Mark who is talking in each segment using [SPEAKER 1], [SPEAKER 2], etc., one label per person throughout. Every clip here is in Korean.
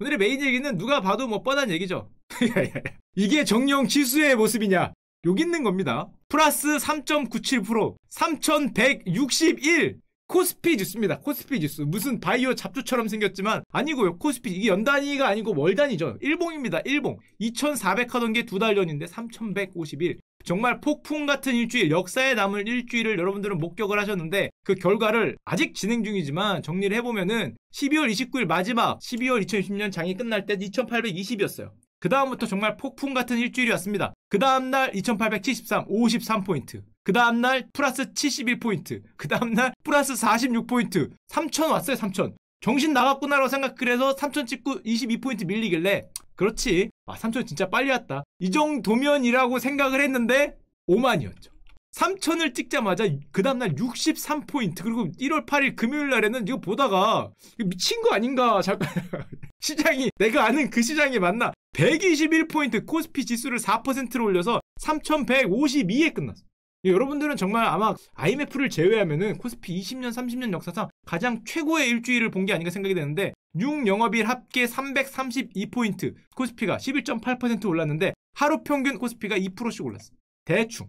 [SPEAKER 1] 오늘의 메인 얘기는 누가 봐도 뭐 뻔한 얘기죠. 이게 정령 지수의 모습이냐? 여기 있는 겁니다. 플러스 3.97%, 3161. 코스피 지수입니다. 코스피 지수. 무슨 바이오 잡초처럼 생겼지만 아니고요. 코스피 이게 연단위가 아니고 월단위죠. 일봉입니다. 일봉. 2400 하던 게 두 달 전인데 3151. 정말 폭풍 같은 일주일, 역사에 남을 일주일을 여러분들은 목격을 하셨는데 그 결과를 아직 진행 중이지만 정리를 해보면은 12월 29일 마지막 12월 2020년 장이 끝날 때 2820이었어요. 그 다음부터 정말 폭풍 같은 일주일이 왔습니다. 그 다음날 2873, 53포인트. 그 다음날 플러스 71포인트. 그 다음날 플러스 46포인트. 3000 왔어요, 3000. 정신 나갔구나라고 생각, 그래서 3000 찍고 22포인트 밀리길래, 그렇지. 3000 진짜 빨리 왔다. 이 정도면이라고 생각을 했는데, 5만이었죠. 3000을 찍자마자 그 다음날 63포인트. 그리고 1월 8일 금요일 날에는 이거 보다가, 이거 미친 거 아닌가? 잠깐. 시장이, 내가 아는 그 시장이 맞나? 121포인트 코스피 지수를 4%로 올려서 3152에 끝났어. 여러분들은 정말 아마 IMF를 제외하면은 코스피 20년, 30년 역사상 가장 최고의 일주일을 본 게 아닌가 생각이 되는데 6영업일 합계 332포인트 코스피가 11.8% 올랐는데 하루 평균 코스피가 2%씩 올랐어. 대충.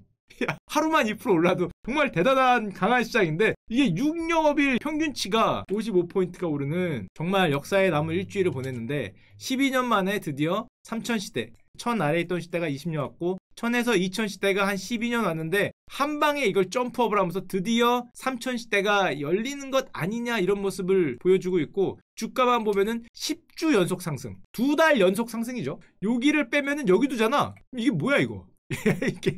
[SPEAKER 1] 하루만 2% 올라도 정말 대단한 강한 시장인데 이게 6영업일 평균치가 55포인트가 오르는 정말 역사에 남은 일주일을 보냈는데 12년 만에 드디어 3000시대 1000 아래에 있던 시대가 20년 왔고 1000에서 2000 시대가 한 12년 왔는데 한 방에 이걸 점프업을 하면서 드디어 3000 시대가 열리는 것 아니냐 이런 모습을 보여주고 있고 주가만 보면은 10주 연속 상승 2달 연속 상승이죠. 여기를 빼면은 여기도잖아. 이게 뭐야 이거.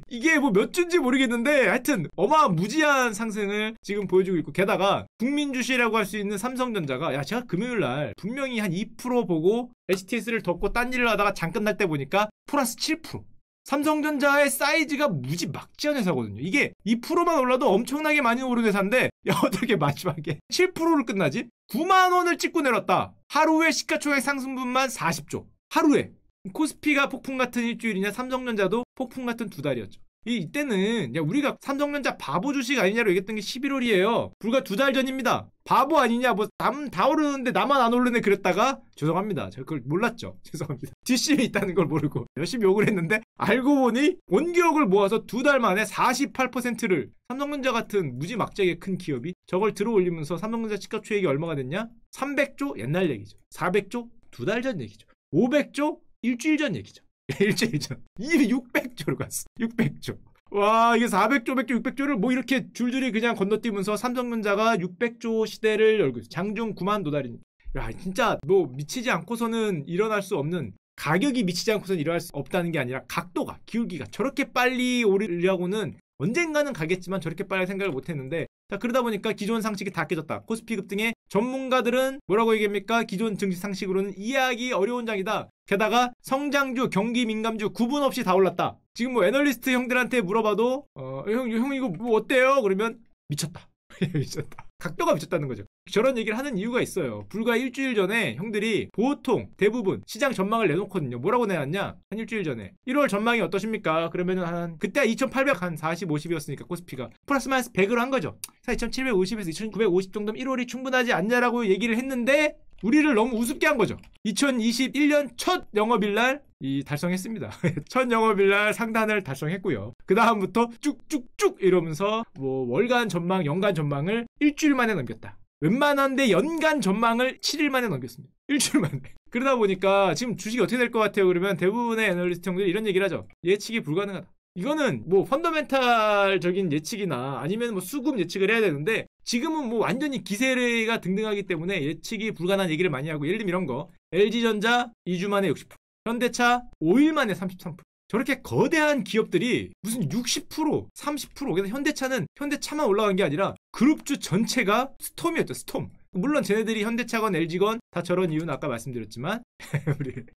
[SPEAKER 1] 이게 뭐 몇 주인지 모르겠는데 하여튼 어마무지한 상승을 지금 보여주고 있고 게다가 국민주시라고 할 수 있는 삼성전자가 야 제가 금요일날 분명히 한 2% 보고 HTS를 덮고 딴 일을 하다가 장 끝날 때 보니까 플러스 7%. 삼성전자의 사이즈가 무지 막지한 회사거든요. 이게 2%만 올라도 엄청나게 많이 오른 회사인데 야 어떻게 마지막에 7%를 끝나지? 9만원을 찍고 내렸다. 하루에 시가총액 상승분만 40조. 하루에. 코스피가 폭풍 같은 일주일이냐 삼성전자도 폭풍 같은 두 달이었죠. 이때는 야 우리가 삼성전자 바보 주식 아니냐로 얘기했던 게 11월이에요. 불과 두 달 전입니다. 바보 아니냐 뭐 남 다 오르는데 나만 안 오르네 그랬다가 죄송합니다. 제가 그걸 몰랐죠. 죄송합니다. 뒷심이 있다는 걸 모르고 열심히 욕을 했는데 알고 보니 원기옥을 모아서 두 달 만에 48%를 삼성전자 같은 무지막지하게 큰 기업이 저걸 들어올리면서 삼성전자 시가총액이 얼마가 됐냐? 300조 옛날 얘기죠. 400조 두 달 전 얘기죠. 500조 일주일 전 얘기죠. 일주일 전. 이미 600조로 갔어. 600조. 와, 이게 400조, 100조, 600조를 뭐 이렇게 줄줄이 그냥 건너뛰면서 삼성전자가 600조 시대를 열고 있어. 장중 9만 도달이니. 야, 진짜 뭐 미치지 않고서는 일어날 수 없는 가격이 미치지 않고서는 일어날 수 없다는 게 아니라 각도가, 기울기가 저렇게 빨리 오르려고는 언젠가는 가겠지만 저렇게 빨리 생각을 못했는데 자 그러다 보니까 기존 상식이 다 깨졌다. 코스피 급등에 전문가들은 뭐라고 얘기합니까? 기존 증시 상식으로는 이해하기 어려운 장이다. 게다가 성장주, 경기 민감주 구분 없이 다 올랐다. 지금 뭐 애널리스트 형들한테 물어봐도 형 이거 뭐 어때요? 그러면 미쳤다. 미쳤다. 각도가 미쳤다는 거죠. 저런 얘기를 하는 이유가 있어요. 불과 일주일 전에 형들이 보통 대부분 시장 전망을 내놓거든요. 뭐라고 내놨냐? 한 일주일 전에 1월 전망이 어떠십니까? 그러면은 한 그때 2800 한 40, 50이었으니까 코스피가 플러스 마이너스 100으로 한 거죠. 2750에서 2950 정도면 1월이 충분하지 않냐라고 얘기를 했는데 우리를 너무 우습게 한 거죠. 2021년 첫 영업일날 달성했습니다. 첫 영업일날 상단을 달성했고요. 그 다음부터 쭉쭉쭉 이러면서 뭐 월간 전망, 연간 전망을 일주일 만에 넘겼다. 웬만한데 연간 전망을 7일 만에 넘겼습니다. 일주일 만에. 그러다 보니까 지금 주식이 어떻게 될 것 같아요? 그러면 대부분의 애널리스트 형들이 이런 얘기를 하죠. 예측이 불가능하다. 이거는 뭐 펀더멘탈적인 예측이나 아니면 뭐 수급 예측을 해야 되는데 지금은 뭐 완전히 기세가 등등하기 때문에 예측이 불가능한 얘기를 많이 하고 예를 들면 이런 거 LG전자 2주 만에 60%, 현대차 5일 만에 33%. 저렇게 거대한 기업들이 무슨 60%, 30%. 그래서 현대차는 현대차만 올라간 게 아니라 그룹주 전체가 스톰이었죠. 스톰. 물론 쟤네들이 현대차건 LG건 다 저런 이유는 아까 말씀드렸지만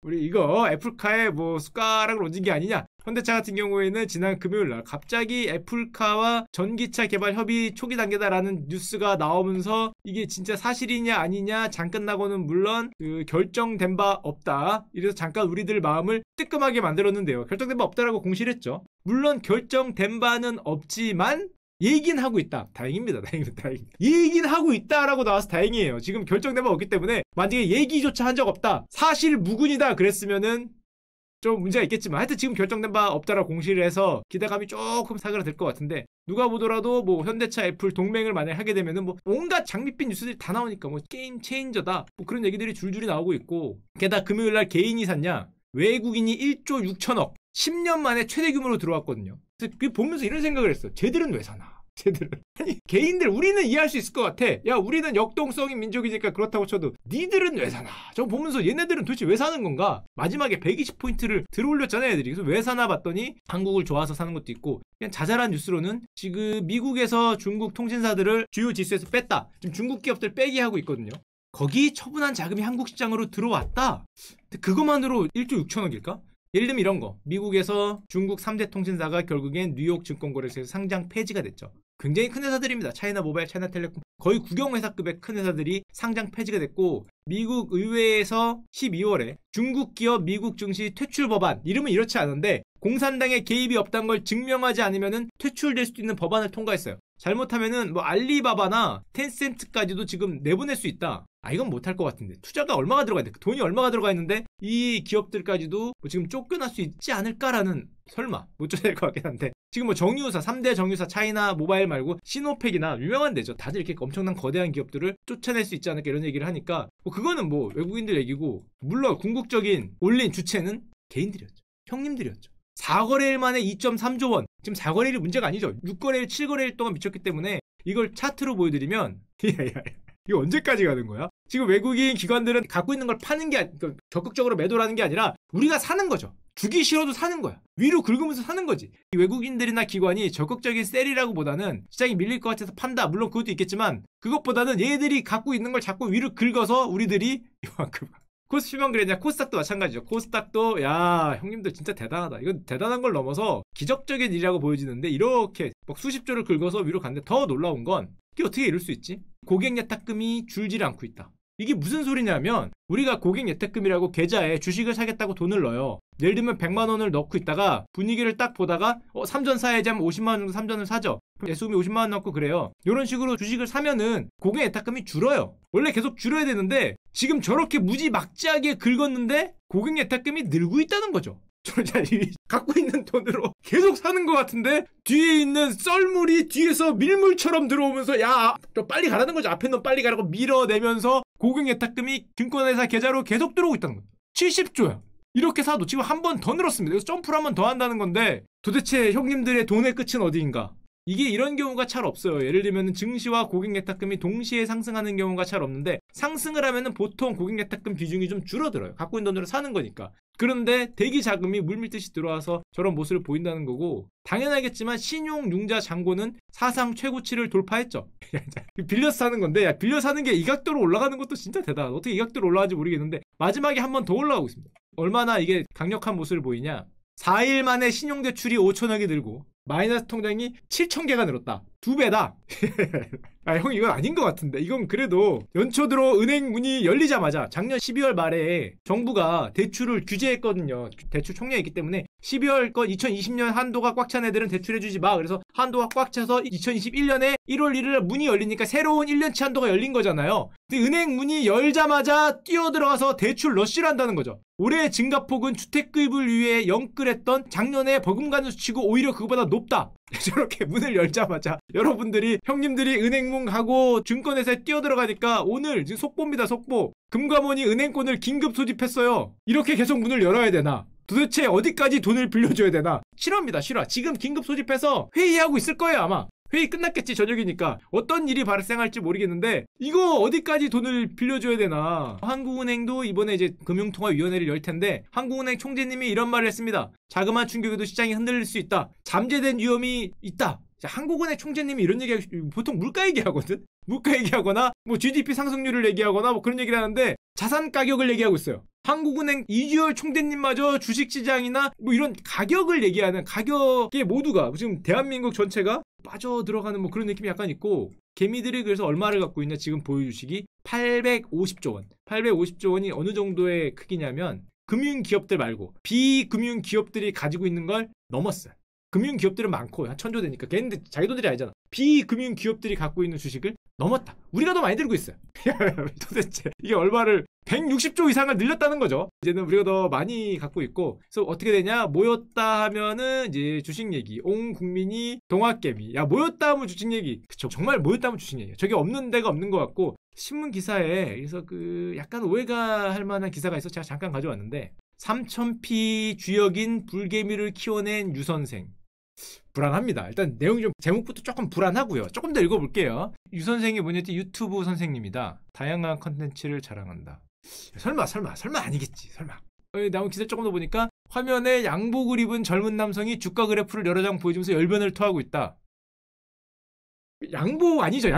[SPEAKER 1] 우리 이거 애플카에 뭐 숟가락을 얹은 게 아니냐. 현대차 같은 경우에는 지난 금요일날 갑자기 애플카와 전기차 개발 협의 초기 단계다라는 뉴스가 나오면서 이게 진짜 사실이냐 아니냐 장 끝나고는 물론 그 결정된 바 없다. 이래서 잠깐 우리들 마음을 뜨끔하게 만들었는데요. 결정된 바 없다라고 공시를 했죠. 물론 결정된 바는 없지만 얘긴 하고 있다. 다행입니다. 다행입니다. 얘긴 하고 있다라고 나와서 다행이에요. 지금 결정된 바 없기 때문에 만약에 얘기조차 한 적 없다. 사실 무근이다 그랬으면은 좀 문제가 있겠지만 하여튼 지금 결정된 바 없다라고 공시를 해서 기대감이 조금 사그라들 것 같은데 누가 보더라도 뭐 현대차 애플 동맹을 만약에 하게 되면은 뭐 온갖 장밋빛 뉴스들이 다 나오니까 뭐 게임 체인저다 뭐 그런 얘기들이 줄줄이 나오고 있고 게다가 금요일날 개인이 샀냐 외국인이 1조 6천억 10년 만에 최대 규모로 들어왔거든요. 그래서 보면서 이런 생각을 했어. 쟤들은 왜 사나? 쟤들은 아니 개인들 우리는 이해할 수 있을 것 같아. 야 우리는 역동성인 민족이니까 그렇다고 쳐도 니들은 왜 사나? 저 보면서 얘네들은 도대체 왜 사는 건가? 마지막에 120포인트를 들어올렸잖아요 애들이. 그래서 왜 사나 봤더니 한국을 좋아서 사는 것도 있고 그냥 자잘한 뉴스로는 지금 미국에서 중국 통신사들을 주요 지수에서 뺐다. 지금 중국 기업들 빼기 하고 있거든요. 거기 처분한 자금이 한국 시장으로 들어왔다. 근데 그것만으로 1조 6천억일까? 예를 들면 이런 거. 미국에서 중국 3대 통신사가 결국엔 뉴욕 증권거래소에서 상장 폐지가 됐죠. 굉장히 큰 회사들입니다. 차이나 모바일, 차이나텔레콤 거의 국영회사급의 큰 회사들이 상장 폐지가 됐고 미국 의회에서 12월에 중국 기업 미국 증시 퇴출 법안 이름은 이렇지 않은데 공산당의 개입이 없다는 걸 증명하지 않으면 퇴출될 수도 있는 법안을 통과했어요. 잘못하면은 뭐 알리바바나 텐센트까지도 지금 내보낼 수 있다. 아 이건 못할 것 같은데 투자가 얼마가 들어가 있는데 돈이 얼마가 들어가 있는데 이 기업들까지도 뭐 지금 쫓겨날 수 있지 않을까라는 설마 못 쫓아낼 것 같긴 한데 지금 뭐 정유사 3대 정유사 차이나 모바일 말고 시노팩이나 유명한 데죠. 다들 이렇게 엄청난 거대한 기업들을 쫓아낼 수 있지 않을까 이런 얘기를 하니까 뭐 그거는 뭐 외국인들 얘기고 물론 궁극적인 올린 주체는 개인들이었죠. 형님들이었죠. 4거래일 만에 2.3조 원. 지금 4거래일이 문제가 아니죠. 6거래일, 7거래일 동안 미쳤기 때문에 이걸 차트로 보여드리면 이거 언제까지 가는 거야? 지금 외국인 기관들은 갖고 있는 걸 파는 게 적극적으로 매도를 하는 게 아니라 우리가 사는 거죠. 주기 싫어도 사는 거야. 위로 긁으면서 사는 거지. 외국인들이나 기관이 적극적인 셀이라고 보다는 시장이 밀릴 것 같아서 판다. 물론 그것도 있겠지만 그것보다는 얘들이 갖고 있는 걸 자꾸 위로 긁어서 우리들이 이만큼 코스피만 그랬냐? 코스닥도 마찬가지죠. 코스닥도 야 형님들 진짜 대단하다. 이건 대단한 걸 넘어서 기적적인 일이라고 보여지는데 이렇게 막 수십조를 긁어서 위로 갔는데 더 놀라운 건 이게 어떻게 이럴 수 있지? 고객 예탁금이 줄질 않고 있다. 이게 무슨 소리냐면 우리가 고객 예탁금이라고 계좌에 주식을 사겠다고 돈을 넣어요. 예를 들면 100만 원을 넣고 있다가 분위기를 딱 보다가 삼전 사야지 하면 50만 원 정도 삼전을 사죠. 그럼 예수금이 50만 원 넣고 그래요. 이런 식으로 주식을 사면은 고객 예탁금이 줄어요. 원래 계속 줄어야 되는데 지금 저렇게 무지막지하게 긁었는데 고객 예탁금이 늘고 있다는 거죠. 갖고 있는 돈으로 계속 사는 것 같은데 뒤에 있는 썰물이 뒤에서 밀물처럼 들어오면서 야 좀 빨리 가라는 거죠. 앞에 놈 빨리 가라고 밀어내면서 고객 예탁금이 증권회사 계좌로 계속 들어오고 있다는 거예요. 70조야. 이렇게 사도 지금 한 번 더 늘었습니다. 그래서 점프를 한 번 더 한다는 건데 도대체 형님들의 돈의 끝은 어디인가? 이게 이런 경우가 잘 없어요. 예를 들면 증시와 고객 예탁금이 동시에 상승하는 경우가 잘 없는데 상승을 하면은 보통 고객 예탁금 비중이 좀 줄어들어요. 갖고 있는 돈으로 사는 거니까. 그런데 대기 자금이 물밀듯이 들어와서 저런 모습을 보인다는 거고 당연하겠지만 신용융자 잔고는 사상 최고치를 돌파했죠. 빌려서 사는 건데 야 빌려 사는 게 이 각도로 올라가는 것도 진짜 대단하다. 어떻게 이 각도로 올라가는지 모르겠는데 마지막에 한 번 더 올라가고 있습니다. 얼마나 이게 강력한 모습을 보이냐. 4일 만에 신용대출이 5천억이 늘고 마이너스 통장이 7,000개가 늘었다. 2배다. 아, 형 이건 아닌 것 같은데. 이건 그래도 연초 들어 은행 문이 열리자마자 작년 12월 말에 정부가 대출을 규제했거든요. 대출 총량이 있기 때문에 12월 거 2020년 한도가 꽉 찬 애들은 대출해주지 마. 그래서 한도가 꽉 차서 2021년에 1월 1일 문이 열리니까 새로운 1년치 한도가 열린 거잖아요. 근데 은행 문이 열자마자 뛰어들어가서 대출 러쉬를 한다는 거죠. 올해 증가폭은 주택급을 위해 영끌했던 작년에 버금가는 수치고 오히려 그거보다 높다. 저렇게 문을 열자마자 여러분들이 형님들이 은행문 가고 증권회사에 뛰어들어가니까 오늘 지금 속보입니다. 속보. 금감원이 은행권을 긴급 소집했어요. 이렇게 계속 문을 열어야 되나? 도대체 어디까지 돈을 빌려줘야 되나? 실화입니다. 실화. 지금 긴급 소집해서 회의하고 있을 거예요 아마. 회의 끝났겠지. 저녁이니까 어떤 일이 발생할지 모르겠는데 이거 어디까지 돈을 빌려줘야 되나. 한국은행도 이번에 이제 금융통화위원회를 열 텐데 한국은행 총재님이 이런 말을 했습니다. 자그마한 충격에도 시장이 흔들릴 수 있다. 잠재된 위험이 있다. 한국은행 총재님이 이런 얘기하고 보통 물가 얘기하거든. 물가 얘기하거나 뭐 GDP 상승률을 얘기하거나 뭐 그런 얘기를 하는데 자산 가격을 얘기하고 있어요. 한국은행 이주열 총재님마저 주식시장이나 뭐 이런 가격을 얘기하는 가격에 모두가 지금 대한민국 전체가 빠져들어가는 뭐 그런 느낌이 약간 있고 개미들이 그래서 얼마를 갖고 있냐 지금 보여주식이 850조 원. 850조 원이 어느 정도의 크기냐면 금융기업들 말고 비금융기업들이 가지고 있는 걸 넘었어요. 금융기업들은 많고 한 천조 되니까 걔네들 자기 돈들이 아니잖아. 비금융기업들이 갖고 있는 주식을 넘었다. 우리가 더 많이 들고 있어요. 도대체 이게 얼마를 160조 이상을 늘렸다는 거죠. 이제는 우리가 더 많이 갖고 있고, 그래서 어떻게 되냐? 모였다 하면은 이제 주식 얘기. 온 국민이 동학개미. 야, 모였다 하면 주식 얘기. 그쵸? 정말 모였다 하면 주식 얘기. 저게 없는 데가 없는 것 같고, 신문 기사에 그래서 그 약간 오해가 할 만한 기사가 있어 제가 잠깐 가져왔는데, 3000피 주역인 불개미를 키워낸 유선생. 불안합니다. 일단 내용 좀 제목부터 조금 불안하고요. 조금 더 읽어볼게요. 유선생이 뭐냐면 유튜브 선생님이다. 다양한 컨텐츠를 자랑한다. 설마 아니겠지. 설마. 나온 기사 조금 더 보니까 화면에 양복을 입은 젊은 남성이 주가 그래프를 여러 장 보여주면서 열변을 토하고 있다. 양복 아니죠.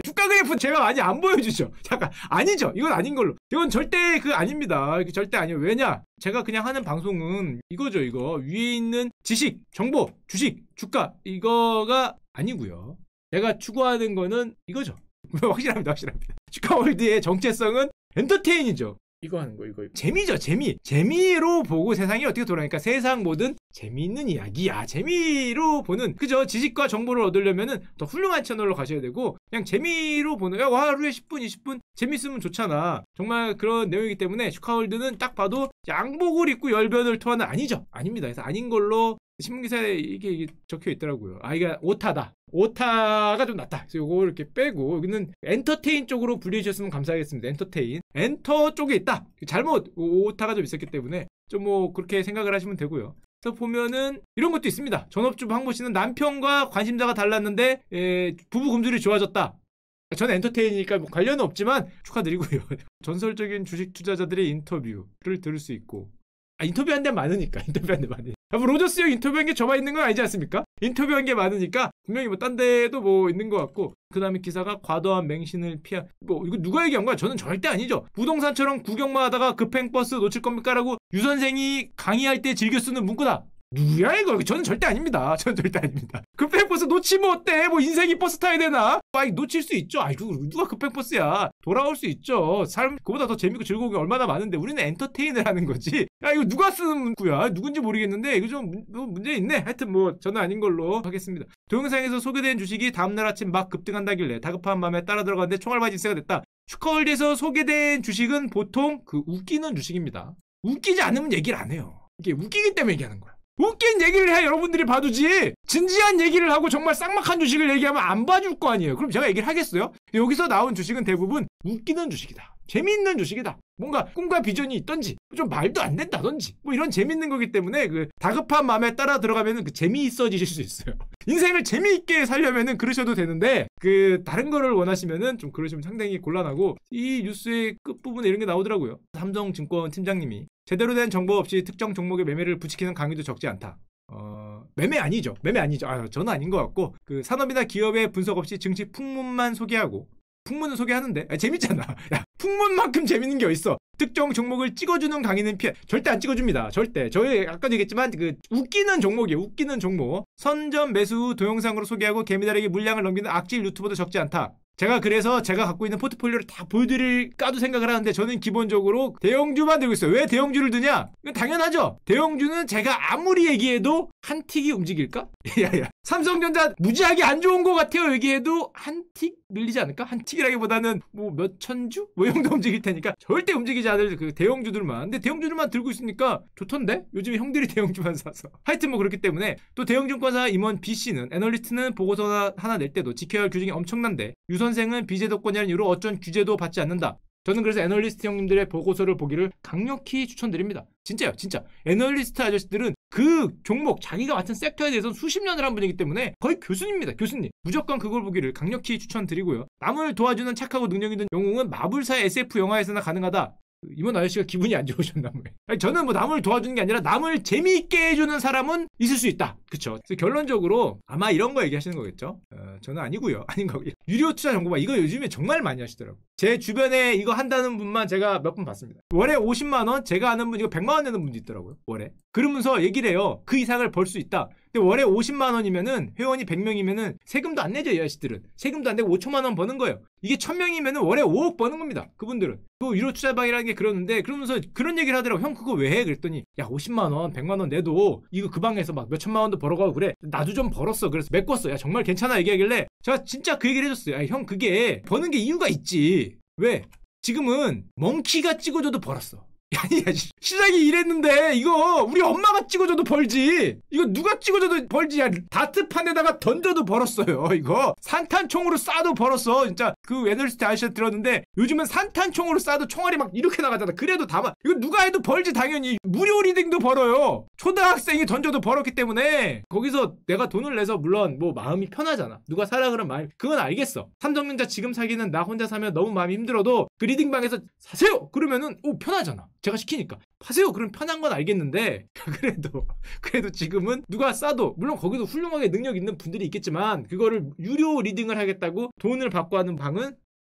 [SPEAKER 1] 주가 그래프 제가 많이 안 보여주죠. 잠깐, 아니죠. 이건 아닌 걸로. 이건 절대 아닙니다. 절대 아니에요. 왜냐? 제가 그냥 하는 방송은 이거죠. 이거 위에 있는 지식, 정보, 주식, 주가 이거가 아니고요. 제가 추구하는 거는 이거죠. 확실합니다. 주가월드의 정체성은 엔터테인이죠. 이거 하는 거, 이거. 재미죠, 재미. 재미로 보고 세상이 어떻게 돌아가니까 세상 모든 재미있는 이야기야. 재미로 보는, 그죠? 지식과 정보를 얻으려면은 더 훌륭한 채널로 가셔야 되고, 그냥 재미로 보는, 야, 하루에 10분, 20분 재밌으면 좋잖아. 정말 그런 내용이기 때문에 슈카월드는 딱 봐도 양복을 입고 열변을 토하는 아니죠. 아닙니다. 그래서 아닌 걸로 신문기사에 이게 적혀 있더라고요. 아, 이게 오타다. 오타가 좀 낫다. 그래서 요거 이렇게 빼고, 여기는 엔터테인 쪽으로 분리해주셨으면 감사하겠습니다. 엔터테인. 엔터 쪽에 있다. 잘못 오타가 좀 있었기 때문에 좀 뭐 그렇게 생각을 하시면 되고요. 그래서 보면은 이런 것도 있습니다. 전업주부 황보 씨는 남편과 관심사가 달랐는데 부부 금술이 좋아졌다. 저는 엔터테인이니까 뭐 관련은 없지만 축하드리고요. 전설적인 주식 투자자들의 인터뷰를 들을 수 있고, 인터뷰한 데 많으니까. 뭐 로저스 형 인터뷰한 게 저만 있는 건 아니지 않습니까? 인터뷰한 게 많으니까 분명히 뭐 딴 데도 뭐 있는 것 같고, 그 다음에 기사가 과도한 맹신을 뭐 이거 누가 얘기한 거야? 저는 절대 아니죠. 부동산처럼 구경만 하다가 급행버스 놓칠 겁니까? 라고 유 선생이 강의할 때 즐겨 쓰는 문구다. 누구야 이거? 저는 절대 아닙니다. 급행버스 놓치면 어때? 뭐 인생이 버스 타야 되나? 놓칠 수 있죠. 이거 누가 급행버스야? 돌아올 수 있죠. 삶 그보다 더 재밌고 즐거운 게 얼마나 많은데 우리는 엔터테인을 하는 거지. 이거 누가 쓰는 문구야? 누군지 모르겠는데 이거 좀 문제 있네. 하여튼 뭐 저는 아닌 걸로 하겠습니다. 동영상에서 소개된 주식이 다음날 아침 막 급등한다길래 다급한 마음에 따라 들어갔는데 총알바지 인세가 됐다. 슈카월드에서 소개된 주식은 보통 웃기는 주식입니다. 웃기지 않으면 얘기를 안 해요. 이게 웃기기 때문에 얘기하는 거야. 웃긴 얘기를 해야 여러분들이 봐주지, 진지한 얘기를 하고 정말 쌍막한 주식을 얘기하면 안 봐줄 거 아니에요. 그럼 제가 얘기를 하겠어요? 여기서 나온 주식은 대부분 웃기는 주식이다. 재미있는 주식이다. 뭔가 꿈과 비전이 있던지 좀 말도 안 된다던지 뭐 이런 재밌는 거기 때문에 다급한 마음에 따라 들어가면은 재미있어지실 수 있어요. 인생을 재미있게 살려면은 그러셔도 되는데 다른 거를 원하시면은 좀 그러시면 상당히 곤란하고, 이 뉴스의 끝부분에 이런 게 나오더라고요. 삼성증권 팀장님이 제대로 된 정보 없이 특정 종목의 매매를 부추기는 강의도 적지 않다. 매매 아니죠. 저는 아닌 것 같고, 산업이나 기업의 분석 없이 증시 풍문만 소개하고, 풍문은 소개하는데 재밌잖아. 야, 풍문만큼 재밌는 게 어딨어. 특정 종목을 찍어주는 강의는 절대 안 찍어줍니다. 절대. 저희 아까도 얘기했지만 웃기는 종목이에요. 웃기는 종목. 선점 매수 후 동영상으로 소개하고 개미들에게 물량을 넘기는 악질 유튜버도 적지 않다. 그래서 제가 갖고 있는 포트폴리오를 다 보여드릴까도 생각을 하는데, 저는 기본적으로 대형주만 들고 있어요. 왜 대형주를 드냐? 이건 당연하죠. 대형주는 제가 아무리 얘기해도 한 틱이 움직일까? 삼성전자 무지하게 안 좋은 것 같아요. 얘기해도 한 틱 밀리지 않을까? 한 틱이라기보다는 뭐 몇천 주? 뭐 이 정도 움직일 테니까 절대 움직이지 않을 대형주들만. 근데 대형주들만 들고 있으니까 좋던데? 요즘에 형들이 대형주만 사서. 하여튼 뭐 그렇기 때문에, 또 대형증권사 임원 B씨는 애널리스트는 보고서 하나 낼 때도 지켜야 할 규정이 엄청난데 유 선생은 비제도권이라는 이유로 어쩐 규제도 받지 않는다. 저는 그래서 애널리스트 형님들의 보고서를 보기를 강력히 추천드립니다. 진짜요, 진짜. 애널리스트 아저씨들은 그 종목, 자기가 맡은 섹터에 대해서 수십 년을 한 분이기 때문에 거의 교수님입니다. 교수님. 무조건 그걸 보기를 강력히 추천드리고요. 남을 도와주는 착하고 능력 있는 영웅은 마블사 SF 영화에서나 가능하다. 이번 아저씨가 기분이 안 좋으셨나 봐요. 저는 뭐 남을 도와주는 게 아니라 남을 재미있게 해주는 사람은 있을 수 있다. 그쵸? 그래서 결론적으로 아마 이런 거 얘기하시는 거겠죠? 저는 아니고요. 아닌 거고요. 유료 투자 정보만 이거 요즘에 정말 많이 하시더라고요. 제 주변에 이거 한다는 분만 제가 몇 분 봤습니다. 월에 50만원, 제가 아는 분 이거 100만원 내는 분도 있더라고요, 월에. 그러면서 얘기를 해요. 그 이상을 벌 수 있다. 근데 월에 50만원이면은 회원이 100명이면은 세금도 안 내죠, 이 아저씨들은. 세금도 안 내고 5천만원 버는 거예요. 이게 1000명이면은 월에 5억 버는 겁니다, 그분들은. 그 유료 투자방이라는 게 그러는데, 그러면서 그런 얘기를 하더라고. 형 그거 왜 해? 그랬더니 야 50만원 100만원 내도 이거 그 방에서 막 몇천만원도 벌어가고 그래. 나도 좀 벌었어. 그래서 메꿨어. 야 정말 괜찮아 얘기하길래 제가 진짜 그 얘기를 해줬어요. 야, 형 그게 버는 게 이유가 있지. 왜? 지금은 멍키가 찍어줘도 벌었어. 아니, 시작이 이랬는데 이거 우리 엄마가 찍어줘도 벌지. 이거 누가 찍어줘도 벌지. 야, 다트판에다가 던져도 벌었어요. 이거 산탄총으로 쏴도 벌었어. 진짜 그 애널리스트 아저씨가 들었는데 요즘은 산탄총으로 쏴도 총알이 막 이렇게 나가잖아. 그래도 다만 이거 누가 해도 벌지. 당연히 무료 리딩도 벌어요. 초등학생이 던져도 벌었기 때문에 거기서 내가 돈을 내서 물론 뭐 마음이 편하잖아. 누가 사라 그러면 마음이, 그건 알겠어. 삼성전자 지금 사기는 나 혼자 사면 너무 마음이 힘들어도 그 리딩방에서 사세요 그러면은 편하잖아. 제가 시키니까 파세요. 그럼 편한 건 알겠는데 그래도 지금은 누가 싸도, 물론 거기도 훌륭하게 능력 있는 분들이 있겠지만 그거를 유료 리딩을 하겠다고 돈을 받고 하는 방은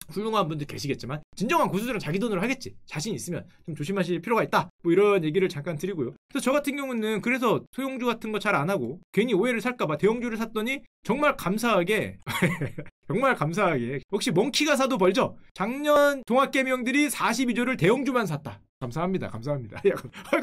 [SPEAKER 1] 훌륭한 분들 계시겠지만 진정한 고수들은 자기 돈으로 하겠지. 자신 있으면 좀 조심하실 필요가 있다. 뭐 이런 얘기를 잠깐 드리고요. 그래서 저 같은 경우는 그래서 소형주 같은 거 잘 안 하고 괜히 오해를 살까봐 대형주를 샀더니 정말 감사하게 정말 감사하게 혹시 멍키가 사도 벌죠? 작년 동학개미형들이 42조를 대형주만 샀다. 감사합니다. 감사합니다.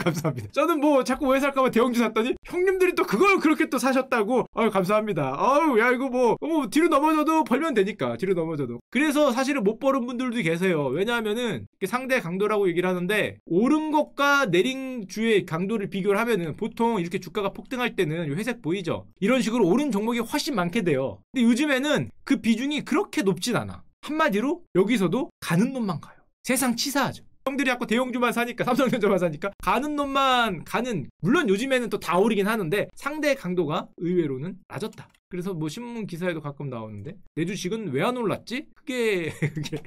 [SPEAKER 1] 감사합니다. 저는 뭐 자꾸 오해 살까봐 대형주 샀더니 형님들이 또 그걸 그렇게 또 사셨다고. 감사합니다. 야 이거 뭐 뒤로 넘어져도 벌면 되니까. 뒤로 넘어져도. 그래서 사실은 못 벌은 분들도 계세요. 왜냐하면은 상대 강도라고 얘기를 하는데 오른 것과 내린 주의 강도를 비교를 하면은 보통 이렇게 주가가 폭등할 때는 이 회색 보이죠? 이런 식으로 오른 종목이 훨씬 많게 돼요. 근데 요즘에는 그 비중이 그렇게 높진 않아. 한마디로 여기서도 가는 놈만 가요. 세상 치사하죠. 형들이 자꾸 대형주만 사니까, 삼성전자만 사니까 가는 놈만 가는. 물론 요즘에는 또 다 오르긴 하는데 상대 강도가 의외로는 낮았다. 그래서 뭐 신문 기사에도 가끔 나오는데 내 주식은 왜 안 올랐지? 그게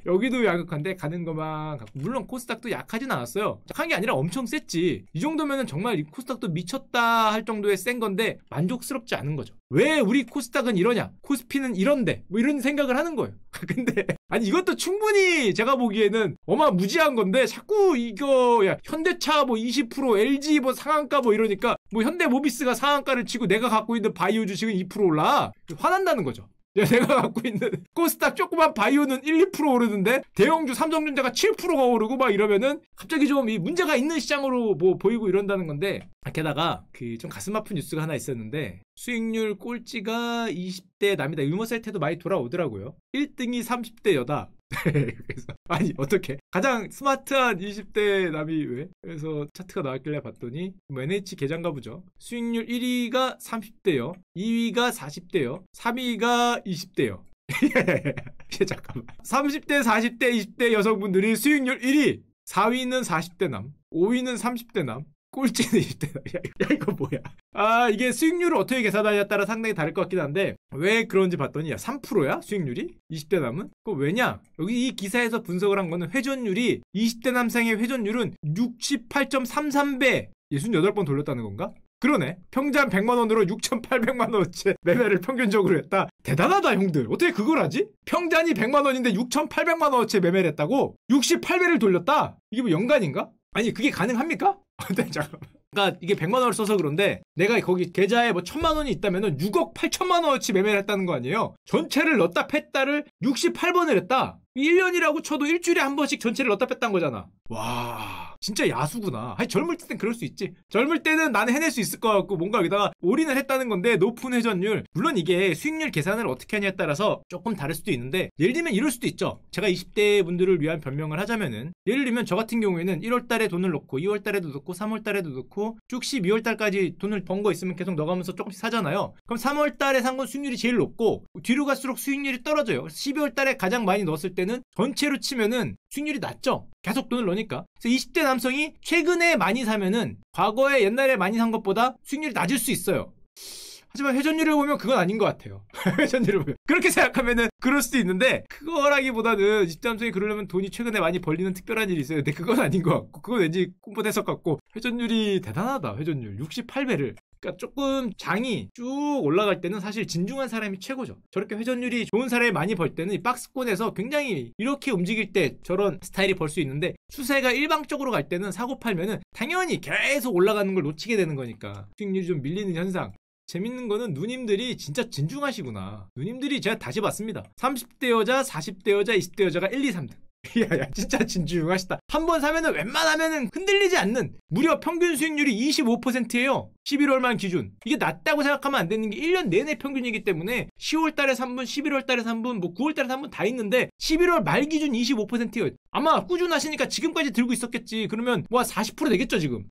[SPEAKER 1] 여기도 야극한데 가는 것만 갖고. 물론 코스닥도 약하진 않았어요. 약한 게 아니라 엄청 셌지. 이 정도면은 정말 이 코스닥도 미쳤다 할 정도의 센 건데 만족스럽지 않은 거죠. 왜 우리 코스닥은 이러냐? 코스피는 이런데 뭐 이런 생각을 하는 거예요. 근데 아니 이것도 충분히 제가 보기에는 어마무지한 건데 자꾸 이거 야 현대차 뭐 20%, LG 뭐 상한가 뭐 이러니까 뭐 현대모비스가 상한가를 치고 내가 갖고 있는 바이오 주식은 2% 올라. 화난다는 거죠. 내가 갖고 있는 코스닥 조그만 바이오는 1, 2% 오르는데 대형주 삼성전자가 7%가 오르고 막 이러면은 갑자기 좀 이 문제가 있는 시장으로 뭐 보이고 이런다는 건데, 게다가 그 좀 가슴 아픈 뉴스가 하나 있었는데 수익률 꼴찌가 20대 남이다. 유머사이트에도 많이 돌아오더라고요. 1등이 30대 여다. 그래서 아니 어떻게 가장 스마트한 20대 남이 왜? 그래서 차트가 나왔길래 봤더니 뭐 NH 계장가 보죠. 수익률 1위가 30대요, 2위가 40대요, 3위가 20대요. 잠깐만. 30대, 40대, 20대 여성분들이 수익률 1위, 4위는 40대 남, 5위는 30대 남, 꼴찌는 20대 남. 야 이거 뭐야? 이게 수익률을 어떻게 계산하냐에 따라 상당히 다를 것 같긴 한데 왜 그런지 봤더니 야 3%야 수익률이? 20대 남은? 그거 왜냐? 여기 이 기사에서 분석을 한 거는 회전율이 20대 남성의 회전율은 68.33배 68번 돌렸다는 건가? 그러네. 평장 100만원으로 6,800만원어치 매매를 평균적으로 했다. 대단하다 형들. 어떻게 그걸 하지? 평장이 100만원인데 6,800만원어치 매매를 했다고? 68배를 돌렸다? 이게 뭐 연간인가? 아니 그게 가능합니까? 잠깐만. 그러니까 이게 100만원을 써서 그런데 내가 거기 계좌에 뭐 1000만원이 있다면은 6억 8천만원어치 매매를 했다는 거 아니에요? 전체를 넣었다 뺐다를 68번을 했다. 1년이라고 쳐도 일주일에 한 번씩 전체를 넣었다 뺐다는 거잖아. 와 진짜 야수구나. 아니 젊을 때는 그럴 수 있지. 젊을 때는 나는 해낼 수 있을 것 같고 뭔가 여기다가 올인을 했다는 건데 높은 회전율. 물론 이게 수익률 계산을 어떻게 하냐에 따라서 조금 다를 수도 있는데 예를 들면 이럴 수도 있죠. 제가 20대 분들을 위한 변명을 하자면은 예를 들면 저 같은 경우에는 1월달에 돈을 넣고 2월달에도 넣고 3월달에도 넣고 쭉 12월달까지 돈을 번 거 있으면 계속 넣어가면서 조금씩 사잖아요. 그럼 3월달에 산 건 수익률이 제일 높고 뒤로 갈수록 수익률이 떨어져요. 그래서 12월달에 가장 많이 넣었을 때는 전체로 치면은 수익률이 낮죠. 계속 돈을 넣으니까. 그래서 20대 남성이 최근에 많이 사면은 과거에 옛날에 많이 산 것보다 수익률이 낮을 수 있어요. 하지만 회전율을 보면 그건 아닌 것 같아요. 회전율을 보면 그렇게 생각하면은 그럴 수도 있는데 그거라기보다는 20대 남성이 그러려면 돈이 최근에 많이 벌리는 특별한 일이 있어요. 근데 그건 아닌 것 같고 그건 왠지 꿈pot 해석 같고 회전율이 대단하다. 회전율 68배를 그러니까 조금 장이 쭉 올라갈 때는 사실 진중한 사람이 최고죠. 저렇게 회전율이 좋은 사람이 많이 벌 때는 이 박스권에서 굉장히 이렇게 움직일 때 저런 스타일이 벌 수 있는데, 추세가 일방적으로 갈 때는 사고 팔면은 당연히 계속 올라가는 걸 놓치게 되는 거니까 수익률이 좀 밀리는 현상. 재밌는 거는 누님들이 진짜 진중하시구나. 누님들이 제가 다시 봤습니다. 30대 여자, 40대 여자, 20대 여자가 1, 2, 3등. 야, 진짜 진중하시다. 한 번 사면은 웬만하면은 흔들리지 않는, 무려 평균 수익률이 25%예요. 11월만 기준. 이게 낮다고 생각하면 안 되는 게 1년 내내 평균이기 때문에 10월 달에 3분, 11월 달에 3분, 뭐 9월 달에 3분 다 있는데 11월 말 기준 25%예요. 아마 꾸준하시니까 지금까지 들고 있었겠지. 그러면 와 40% 되겠죠 지금.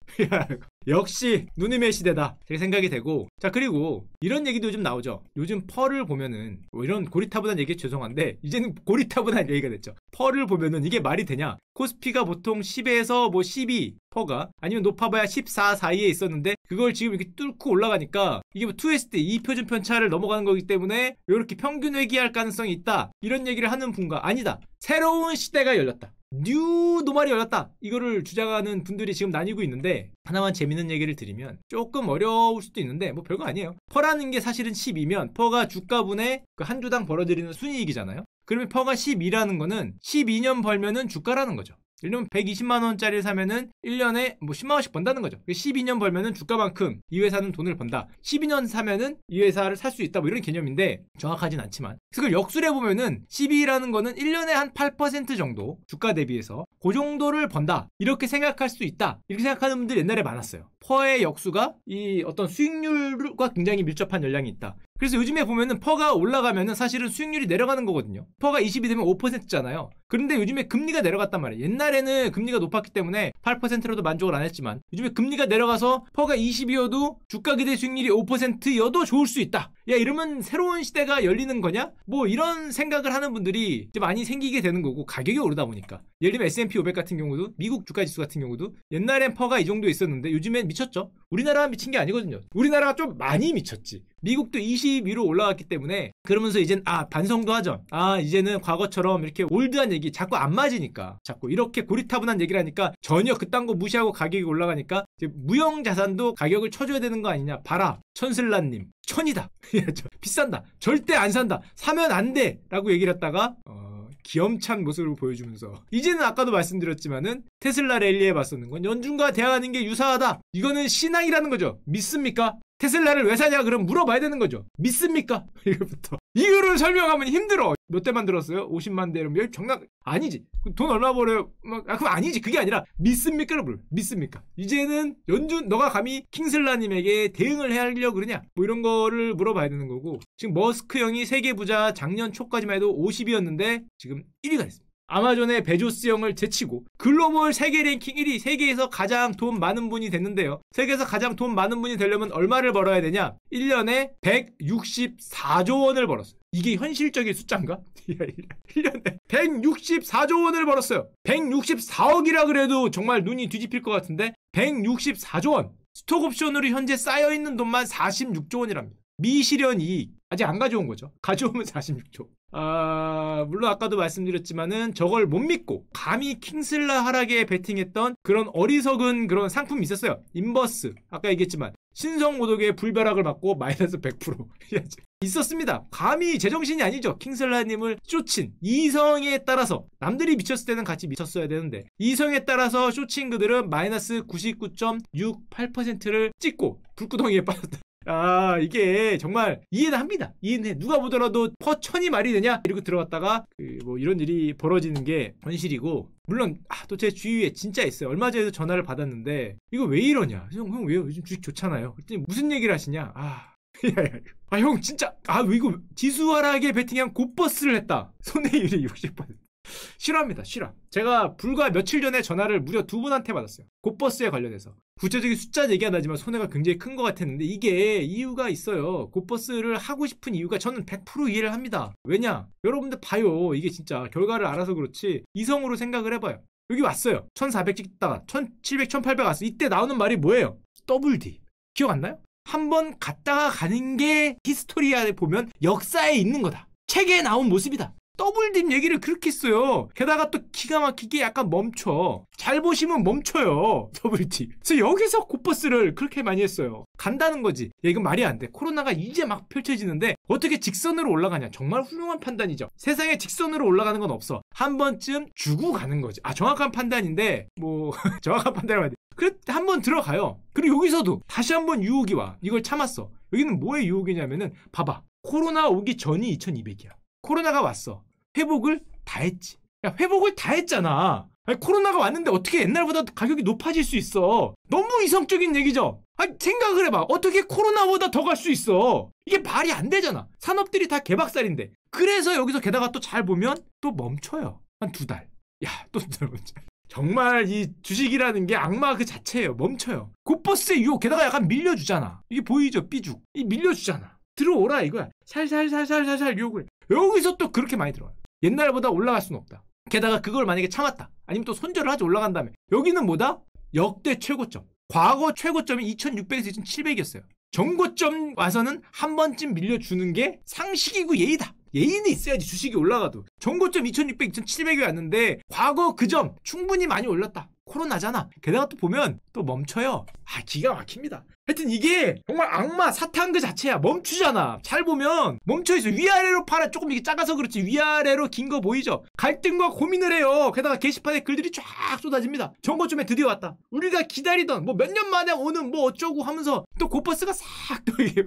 [SPEAKER 1] 역시 누님의 시대다 제 생각이 되고. 자, 그리고 이런 얘기도 요즘 나오죠. 요즘 펄을 보면은, 뭐 이런 고리타분한 얘기 죄송한데 이제는 고리타분한 얘기가 됐죠. 펄을 보면은 이게 말이 되냐. 코스피가 보통 10에서 뭐 12 퍼가, 아니면 높아봐야 14 사이에 있었는데 그걸 지금 이렇게 뚫고 올라가니까 이게 뭐 2SD 2표준 편차를 넘어가는 거기 때문에 이렇게 평균 회귀할 가능성이 있다, 이런 얘기를 하는 분과, 아니다, 새로운 시대가 열렸다, 뉴 노말이 열렸다, 이거를 주장하는 분들이 지금 나뉘고 있는데, 하나만 재밌는 얘기를 드리면 조금 어려울 수도 있는데 뭐 별거 아니에요. 퍼라는 게 사실은 10이면 퍼가 주가분의 그 한 주당 벌어들이는 순이익이잖아요. 그러면 퍼가 12라는 거는 12년 벌면은 주가라는 거죠. 예를 들면 120만원짜리를 사면은 1년에 뭐 10만원씩 번다는 거죠. 12년 벌면은 주가만큼 이 회사는 돈을 번다. 12년 사면은 이 회사를 살 수 있다, 뭐 이런 개념인데 정확하진 않지만, 그걸 역술해보면은 12라는 거는 1년에 한 8% 정도 주가 대비해서 그 정도를 번다, 이렇게 생각할 수 있다, 이렇게 생각하는 분들 옛날에 많았어요. 퍼의 역수가 이 어떤 수익률과 굉장히 밀접한 영향이 있다. 그래서 요즘에 보면은 퍼가 올라가면은 사실은 수익률이 내려가는 거거든요. 퍼가 20이 되면 5%잖아요. 그런데 요즘에 금리가 내려갔단 말이에요. 옛날에는 금리가 높았기 때문에 8%라도 만족을 안 했지만, 요즘에 금리가 내려가서 퍼가 20이어도 주가 기대 수익률이 5%여도 좋을 수 있다. 야, 이러면 새로운 시대가 열리는 거냐? 뭐 이런 생각을 하는 분들이 이제 많이 생기게 되는 거고, 가격이 오르다 보니까. 예를 들면 S&P 500 같은 경우도, 미국 주가 지수 같은 경우도 옛날엔 퍼가 이 정도 있었는데 요즘엔 미쳤죠. 우리나라만 미친 게 아니거든요. 우리나라가 좀 많이 미쳤지. 미국도 20 위로 올라갔기 때문에, 그러면서 이젠 반성도 하죠. 이제는 과거처럼 이렇게 올드한 얘기 자꾸 안 맞으니까, 자꾸 이렇게 고리타분한 얘기를 하니까 전혀 그딴 거 무시하고 가격이 올라가니까 이제 무형자산도 가격을 쳐줘야 되는 거 아니냐. 봐라, 천슬라님 천이다. 비싼다, 절대 안 산다, 사면 안 돼 라고 얘기를 했다가 기염찬 모습을 보여주면서, 이제는 아까도 말씀드렸지만은 테슬라 랠리에 맞서는 건 연준과 대화하는 게 유사하다, 이거는 신앙이라는 거죠. 믿습니까? 테슬라를 왜 사냐 그럼 물어봐야 되는 거죠. 믿습니까? 이거부터. 이거를 설명하면 힘들어. 몇 대 만들었어요? 50만 대. 이러면 장난 아니지. 돈 얼마 벌어요? 그럼 아니지. 그게 아니라 믿습니까를 불러. 믿습니까? 이제는 연준, 너가 감히 킹슬라님에게 대응을 하려고 그러냐? 뭐 이런 거를 물어봐야 되는 거고, 지금 머스크 형이 세계 부자 작년 초까지만 해도 50이었는데 지금 1위가 됐습니다. 아마존의 베조스 형을 제치고 글로벌 세계 랭킹 1위, 세계에서 가장 돈 많은 분이 됐는데요. 세계에서 가장 돈 많은 분이 되려면 얼마를 벌어야 되냐? 1년에 164조 원을 벌었어요. 이게 현실적인 숫자인가? 1년에 164조 원을 벌었어요. 164억이라 그래도 정말 눈이 뒤집힐 것 같은데 164조 원. 스톡옵션으로 현재 쌓여있는 돈만 46조 원이랍니다. 미실현 이익 아직 안 가져온 거죠. 가져오면 46조. 물론 아까도 말씀드렸지만은 저걸 못 믿고 감히 킹슬라 하락에 베팅했던 그런 어리석은 그런 상품이 있었어요. 인버스, 아까 얘기했지만 신성모독의 불벼락을 맞고 마이너스 100% 있었습니다. 감히 제정신이 아니죠. 킹슬라님을 쫓친 이성에 따라서, 남들이 미쳤을 때는 같이 미쳤어야 되는데 이성에 따라서 쫓친 그들은 마이너스 99.68%를 찍고 불구덩이에 빠졌다. 이게 정말 이해는 합니다. 이해는 해. 누가 보더라도 퍼 천이 말이 되냐? 이러고 들어갔다가 뭐 이런 일이 벌어지는 게 현실이고, 물론 또 제 주위에 진짜 있어요. 얼마 전에도 전화를 받았는데 이거 왜 이러냐? 형 왜요? 요즘 주식 좋잖아요. 그랬더니 무슨 얘기를 하시냐? 형 진짜 이거 지수 하락에 베팅한 곧버스를 했다. 손해율이 60%. 싫어합니다. 싫어. 제가 불과 며칠 전에 전화를 무려 2분한테 받았어요. 곧버스에 관련해서. 구체적인 숫자 얘기 안 하지만 손해가 굉장히 큰 것 같았는데, 이게 이유가 있어요. 곧버스를 하고 싶은 이유가 저는 100% 이해를 합니다. 왜냐? 여러분들 봐요. 이게 진짜 결과를 알아서 그렇지 이성으로 생각을 해봐요. 여기 왔어요. 1400 찍다가 1700, 1800 왔어. 이때 나오는 말이 뭐예요? 더블 D. 기억 안 나요? 한번 갔다가 가는 게 히스토리아에 보면 역사에 있는 거다. 책에 나온 모습이다. 더블딥 얘기를 그렇게 했어요. 게다가 또 기가 막히게 약간 멈춰. 잘 보시면 멈춰요. 더블딥. 그래서 여기서 고버스를 그렇게 많이 했어요. 간다는 거지. 야, 이건 말이 안 돼. 코로나가 이제 막 펼쳐지는데 어떻게 직선으로 올라가냐. 정말 훌륭한 판단이죠. 세상에 직선으로 올라가는 건 없어. 한 번쯤 주고 가는 거지. 정확한 판단인데 뭐 정확한 판단이라고 해야 돼. 그래 한번 들어가요. 그리고 여기서도 다시 한번 유혹이 와. 이걸 참았어. 여기는 뭐의 유혹이냐면은 봐봐. 코로나 오기 전이 2200이야. 코로나가 왔어. 회복을 다 했지. 야, 회복을 다 했잖아. 아니, 코로나가 왔는데 어떻게 옛날보다 가격이 높아질 수 있어? 너무 이성적인 얘기죠? 생각을 해봐. 어떻게 코로나보다 더 갈 수 있어? 이게 말이 안 되잖아. 산업들이 다 개박살인데. 그래서 여기서 게다가 또 잘 보면 또 멈춰요. 한 2달. 야, 또 멈춰. 정말 이 주식이라는 게 악마 그 자체예요. 멈춰요. 고버스의 유혹. 게다가 약간 밀려주잖아. 이게 보이죠? 삐죽. 이 밀려주잖아. 들어오라 이거야. 살살살살살살 유혹을. 여기서 또 그렇게 많이 들어와요. 옛날보다 올라갈 수는 없다. 게다가 그걸 만약에 참았다. 아니면 또 손절을 하지 올라간 다음에. 여기는 뭐다? 역대 최고점. 과거 최고점이 2600에서 2700이었어요. 정고점 와서는 한 번쯤 밀려주는 게 상식이고 예의다. 예의는 있어야지 주식이 올라가도. 정고점 2600, 2700이 왔는데 과거 그 점 충분히 많이 올랐다. 코로나잖아. 게다가 또 보면 또 멈춰요. 기가 막힙니다. 하여튼 이게 정말 악마 사탄 그 자체야. 멈추잖아. 잘 보면 멈춰있어. 위아래로 팔아. 조금 이게 작아서 그렇지 위아래로 긴 거 보이죠? 갈등과 고민을 해요. 게다가 게시판에 글들이 쫙 쏟아집니다. 정고점에 드디어 왔다. 우리가 기다리던 뭐 몇 년 만에 오는 뭐 어쩌고 하면서 또 고버스가 싹 또 이게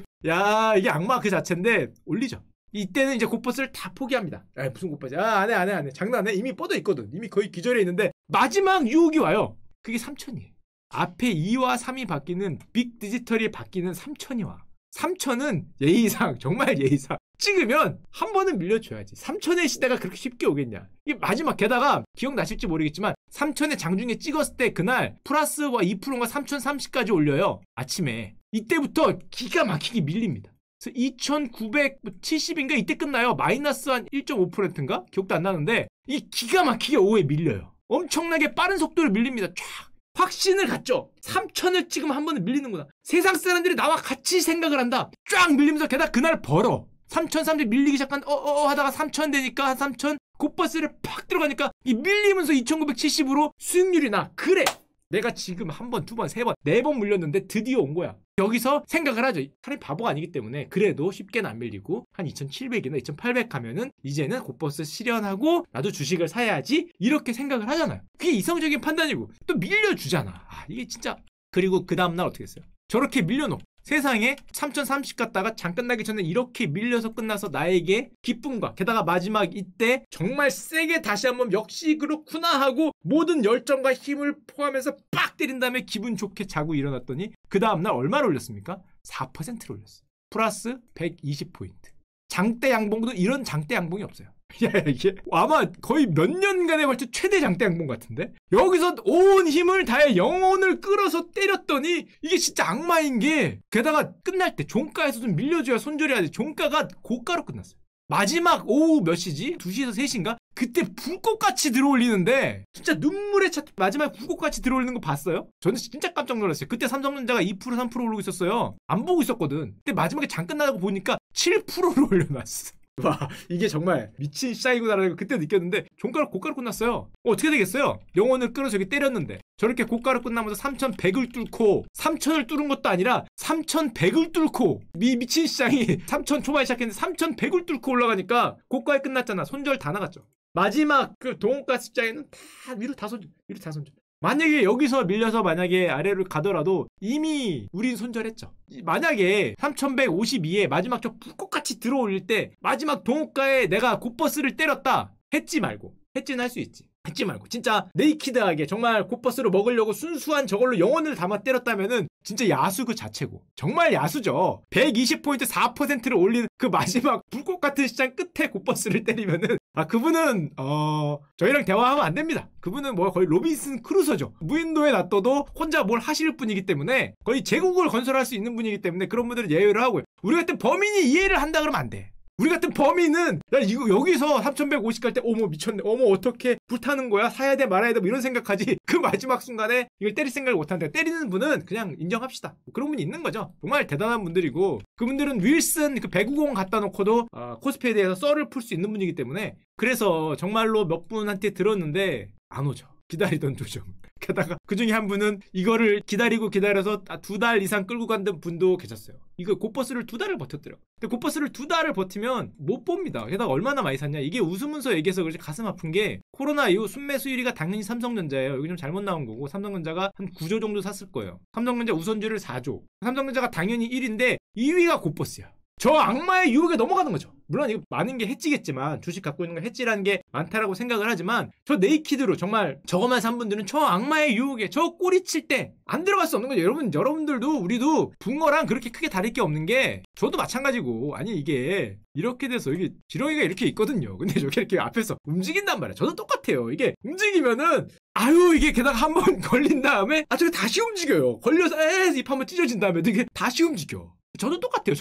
[SPEAKER 1] 이게 악마 그 자체인데 올리죠. 이때는 이제 고버스를 다 포기합니다. 무슨 고버스? 안 해. 장난 안 해. 이미 뻗어 있거든. 이미 거의 기절해 있는데 마지막 유혹이 와요. 그게 3000이에요. 앞에 2와 3이 바뀌는 빅 디지털이 바뀌는 3000이 와. 3000은 예의상 정말 예의상 찍으면 한 번은 밀려줘야지. 3000의 시대가 그렇게 쉽게 오겠냐. 이게 마지막 게다가 기억나실지 모르겠지만 3000의 장중에 찍었을 때 그날 플러스와 2%가 3030까지 올려요. 아침에. 이때부터 기가 막히게 밀립니다. 2970인가 이때 끝나요. 마이너스 한 1.5%인가? 기억도 안 나는데 이 기가 막히게 오후에 밀려요. 엄청나게 빠른 속도로 밀립니다. 쫙 확신을 갖죠. 3000을 찍으면 한 번은 밀리는구나. 세상 사람들이 나와 같이 생각을 한다. 쫙 밀리면서 게다가 그날 벌어. 3003점 밀리기 시작한 하다가 3000 되니까 한 3000 고버스를 팍 들어가니까 이 밀리면서 2970으로 수익률이 나. 그래. 내가 지금 한 번, 두 번, 세 번, 네 번 물렸는데 드디어 온 거야. 여기서 생각을 하죠. 사람이 바보가 아니기 때문에 그래도 쉽게는 안 밀리고 한 2700이나 2800 가면은 이제는 고버스 실현하고 나도 주식을 사야지 이렇게 생각을 하잖아요. 그게 이성적인 판단이고 또 밀려주잖아. 이게 진짜. 그리고 그 다음날 어떻게 했어요? 저렇게 밀려놓고 세상에 3030 갔다가 장 끝나기 전에 이렇게 밀려서 끝나서 나에게 기쁨과 게다가 마지막 이때 정말 세게 다시 한번 역시 그렇구나 하고 모든 열정과 힘을 포함해서 빡 때린 다음에 기분 좋게 자고 일어났더니 그 다음날 얼마를 올렸습니까? 4%를 올렸어요. 플러스 120포인트. 장대 양봉도 이런 장대 양봉이 없어요. 이게 아마 거의 몇 년간에 걸쳐 최대 장대 양봉 같은데 여기서 온 힘을 다해 영혼을 끌어서 때렸더니 이게 진짜 악마인 게 게다가 끝날 때 종가에서 좀 밀려줘야 손절해야 돼. 종가가 고가로 끝났어요. 마지막 오후 몇 시지? 2시에서 3시인가? 그때 불꽃같이 들어올리는데 진짜 눈물에 차 마지막에 불꽃같이 들어올리는 거 봤어요? 저는 진짜 깜짝 놀랐어요. 그때 삼성전자가 2% 3% 오르고 있었어요. 안 보고 있었거든. 근데 마지막에 장 끝나고 보니까 7%를 올려놨어. 와, 이게 정말 미친 시장이구나라는 걸 그때 느꼈는데 종가로 고가로 끝났어요. 어떻게 되겠어요? 영혼을 끌어서 여기 때렸는데 저렇게 고가로 끝나면서 3100을 뚫고 3000을 뚫은 것도 아니라 3100을 뚫고 미친 시장이 3000 초반에 시작했는데 3100을 뚫고 올라가니까 고가에 끝났잖아. 손절 다 나갔죠. 마지막 그 동원가스 시장에는 다 위로 다 손절. 만약에 여기서 밀려서 만약에 아래로 가더라도 이미 우린 손절했죠. 만약에 3152에 마지막 저 불꽃같이 들어올릴 때 마지막 동호가에 내가 고버스를 때렸다. 했지 말고. 했지는 할 수 있지. 했지 말고. 진짜 네이키드하게 정말 고버스로 먹으려고 순수한 저걸로 영혼을 담아 때렸다면은 진짜 야수 그 자체고. 정말 야수죠. 120포인트 4%를 올리는 그 마지막 불꽃 같은 시장 끝에 고버스를 때리면은 그분은 저희랑 대화하면 안 됩니다. 그분은 뭐 거의 로빈슨 크루소죠. 무인도에 놔둬도 혼자 뭘 하실 분이기 때문에 거의 제국을 건설할 수 있는 분이기 때문에 그런 분들은 예외를 하고요. 우리 같은 범인이 이해를 한다 그러면 안 돼. 우리 같은 범인은 야 이거 여기서 3150 갈 때 어머 미쳤네 어머 어떻게 불타는 거야 사야 돼 말아야 돼 뭐 이런 생각하지 그 마지막 순간에 이걸 때릴 생각을 못하는데 때리는 분은 그냥 인정합시다 뭐 그런 분이 있는 거죠. 정말 대단한 분들이고 그분들은 윌슨 그 배구공 갖다 놓고도 코스프레에 대해서 썰을 풀 수 있는 분이기 때문에 그래서 정말로 몇 분한테 들었는데 안 오죠. 기다리던 도중. 게다가 그 중에 한 분은 이거를 기다려서 2달 이상 끌고 간 분도 계셨어요. 이거 곧버스를 2달을 버텼더라고요. 근데 곧버스를 2달을 버티면 못 봅니다. 게다가 얼마나 많이 샀냐. 이게 웃으면서 얘기해서 그렇지 가슴 아픈 게 코로나 이후 순매수 1위가 당연히 삼성전자예요. 여기 좀 잘못 나온 거고 삼성전자가 한 9조 정도 샀을 거예요. 삼성전자 우선주를 4조. 삼성전자가 당연히 1위인데 2위가 곧버스야. 저 악마의 유혹에 넘어가는 거죠. 물론 이거 많은 게 해지겠지만 주식 갖고 있는 거 해지라는 게 많다라고 생각을 하지만 저 네이키드로 정말 저거만 산 분들은 저 악마의 유혹에 저 꼬리칠 때 안 들어갈 수 없는 거죠. 여러분들도 우리도 붕어랑 그렇게 크게 다를 게 없는 게 저도 마찬가지고 아니 이게 이렇게 돼서 이게 지렁이가 이렇게 있거든요. 근데 저게 이렇게 앞에서 움직인단 말이야. 저도 똑같아요. 이게 움직이면은 아유 이게 게다가 한번 걸린 다음에 저게 다시 움직여요. 걸려서 입 한번 찢어진 다음에 이게 다시 움직여. 저도 똑같아요.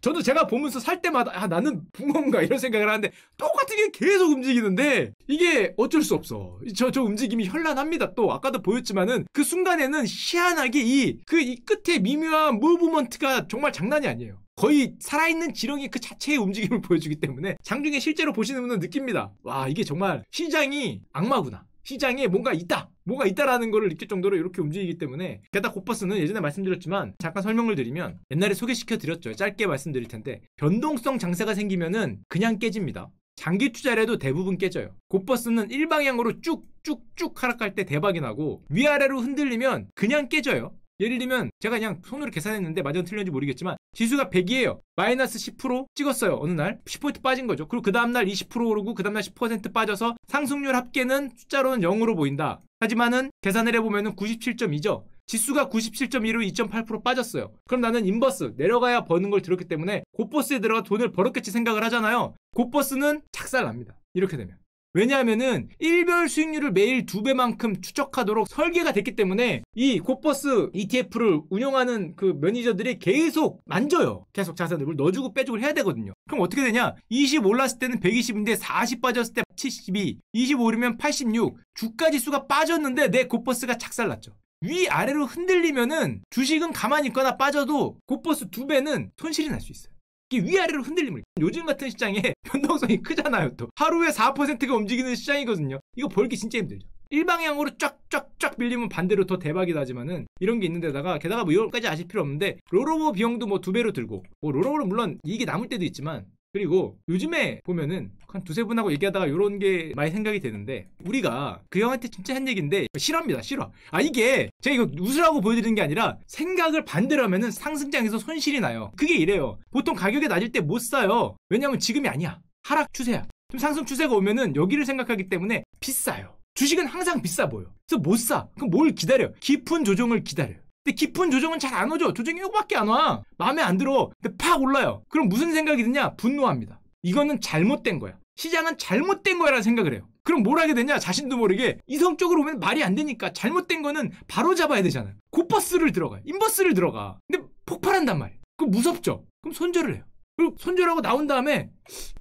[SPEAKER 1] 저도 제가 보면서 살 때마다 나는 붕어인가 이런 생각을 하는데 똑같은 게 계속 움직이는데 이게 어쩔 수 없어. 저 움직임이 현란합니다. 또 아까도 보였지만은 그 순간에는 희한하게 이 끝에 미묘한 무브먼트가 정말 장난이 아니에요. 거의 살아있는 지렁이 그 자체의 움직임을 보여주기 때문에 장중에 실제로 보시는 분은 느낍니다. 와 이게 정말 시장이 악마구나. 시장에 뭔가 있다라는 거를 느낄 정도로 이렇게 움직이기 때문에 게다가 곧버스는 예전에 말씀드렸지만 잠깐 설명을 드리면 옛날에 소개시켜 드렸죠. 짧게 말씀드릴 텐데 변동성 장세가 생기면은 그냥 깨집니다. 장기 투자를 해도 대부분 깨져요. 곧버스는 일방향으로 쭉쭉쭉 하락할 때 대박이 나고 위아래로 흔들리면 그냥 깨져요. 예를 들면 제가 그냥 손으로 계산했는데 맞아 틀렸는지 모르겠지만 지수가 100이에요. 마이너스 10% 찍었어요. 어느 날 10포인트 빠진 거죠. 그리고 그 다음날 20% 오르고 그 다음날 10% 빠져서 상승률 합계는 숫자로는 0으로 보인다. 하지만은 계산을 해보면은 97.2죠. 지수가 97.2로 2.8% 빠졌어요. 그럼 나는 인버스 내려가야 버는 걸 들었기 때문에 곧버스에 들어가 돈을 벌었겠지 생각을 하잖아요. 곧버스는 작살납니다. 이렇게 되면. 왜냐하면은 일별 수익률을 매일 2배만큼 추적하도록 설계가 됐기 때문에 이 곧버스 ETF를 운영하는 그 매니저들이 계속 만져요. 계속 자산을 넣어주고 빼주고 해야 되거든요. 그럼 어떻게 되냐? 20 올랐을 때는 120인데 40 빠졌을 때 72, 25 오르면 86, 주가 지수가 빠졌는데 내 곧버스가 착살났죠. 위아래로 흔들리면은 주식은 가만히 있거나 빠져도 곧버스 2배는 손실이 날 수 있어요. 이게 위아래로 흔들림을 요즘 같은 시장에 변동성이 크잖아요. 또 하루에 4%가 움직이는 시장이거든요. 이거 벌기 진짜 힘들죠. 일방향으로 쫙쫙쫙 밀리면 반대로 더 대박이 나지만은 이런 게 있는데다가 게다가 뭐 이것까지 아실 필요 없는데 롤오버 비용도 뭐 2배로 들고 뭐 롤오버는 물론 이익이 남을 때도 있지만 그리고 요즘에 보면은 한 두세 분하고 얘기하다가 이런 게 많이 생각이 되는데 우리가 그 형한테 진짜 한 얘기인데 싫어합니다. 싫어. 이게 제가 이거 웃으라고 보여드리는 게 아니라 생각을 반대로 하면은 상승장에서 손실이 나요. 그게 이래요. 보통 가격이 낮을 때 못 사요. 왜냐면 지금이 아니야. 하락 추세야. 좀 상승 추세가 오면은 여기를 생각하기 때문에 비싸요. 주식은 항상 비싸 보여. 그래서 못 사. 그럼 뭘 기다려? 깊은 조정을 기다려요. 근데 깊은 조정은 잘 안 오죠. 조정이 이거밖에 안 와. 마음에 안 들어. 근데 팍 올라요. 그럼 무슨 생각이 드냐? 분노합니다. 이거는 잘못된 거야. 시장은 잘못된 거야라는 생각을 해요. 그럼 뭘 하게 되냐? 자신도 모르게 이성적으로 오면 말이 안 되니까 잘못된 거는 바로 잡아야 되잖아요. 곧버스를 들어가. 인버스를 들어가. 근데 폭발한단 말이에요. 그럼 무섭죠? 그럼 손절을 해요. 그리고 손절하고 나온 다음에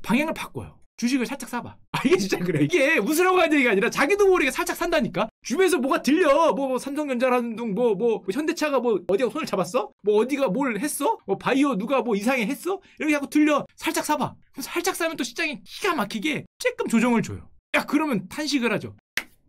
[SPEAKER 1] 방향을 바꿔요. 주식을 살짝 사봐. 이게 진짜 그래. 이게 웃으라고 하는 얘기가 아니라 자기도 모르게 살짝 산다니까? 주변에서 뭐가 들려. 뭐 삼성전자라는 둥, 뭐 현대차가 뭐 어디가 손을 잡았어? 뭐 어디가 뭘 했어? 뭐 바이오 누가 뭐 이상해 했어? 이렇게 하고 들려. 살짝 사봐. 그럼 살짝 사면 또 시장이 기가 막히게 조금 조정을 줘요. 야, 그러면 탄식을 하죠.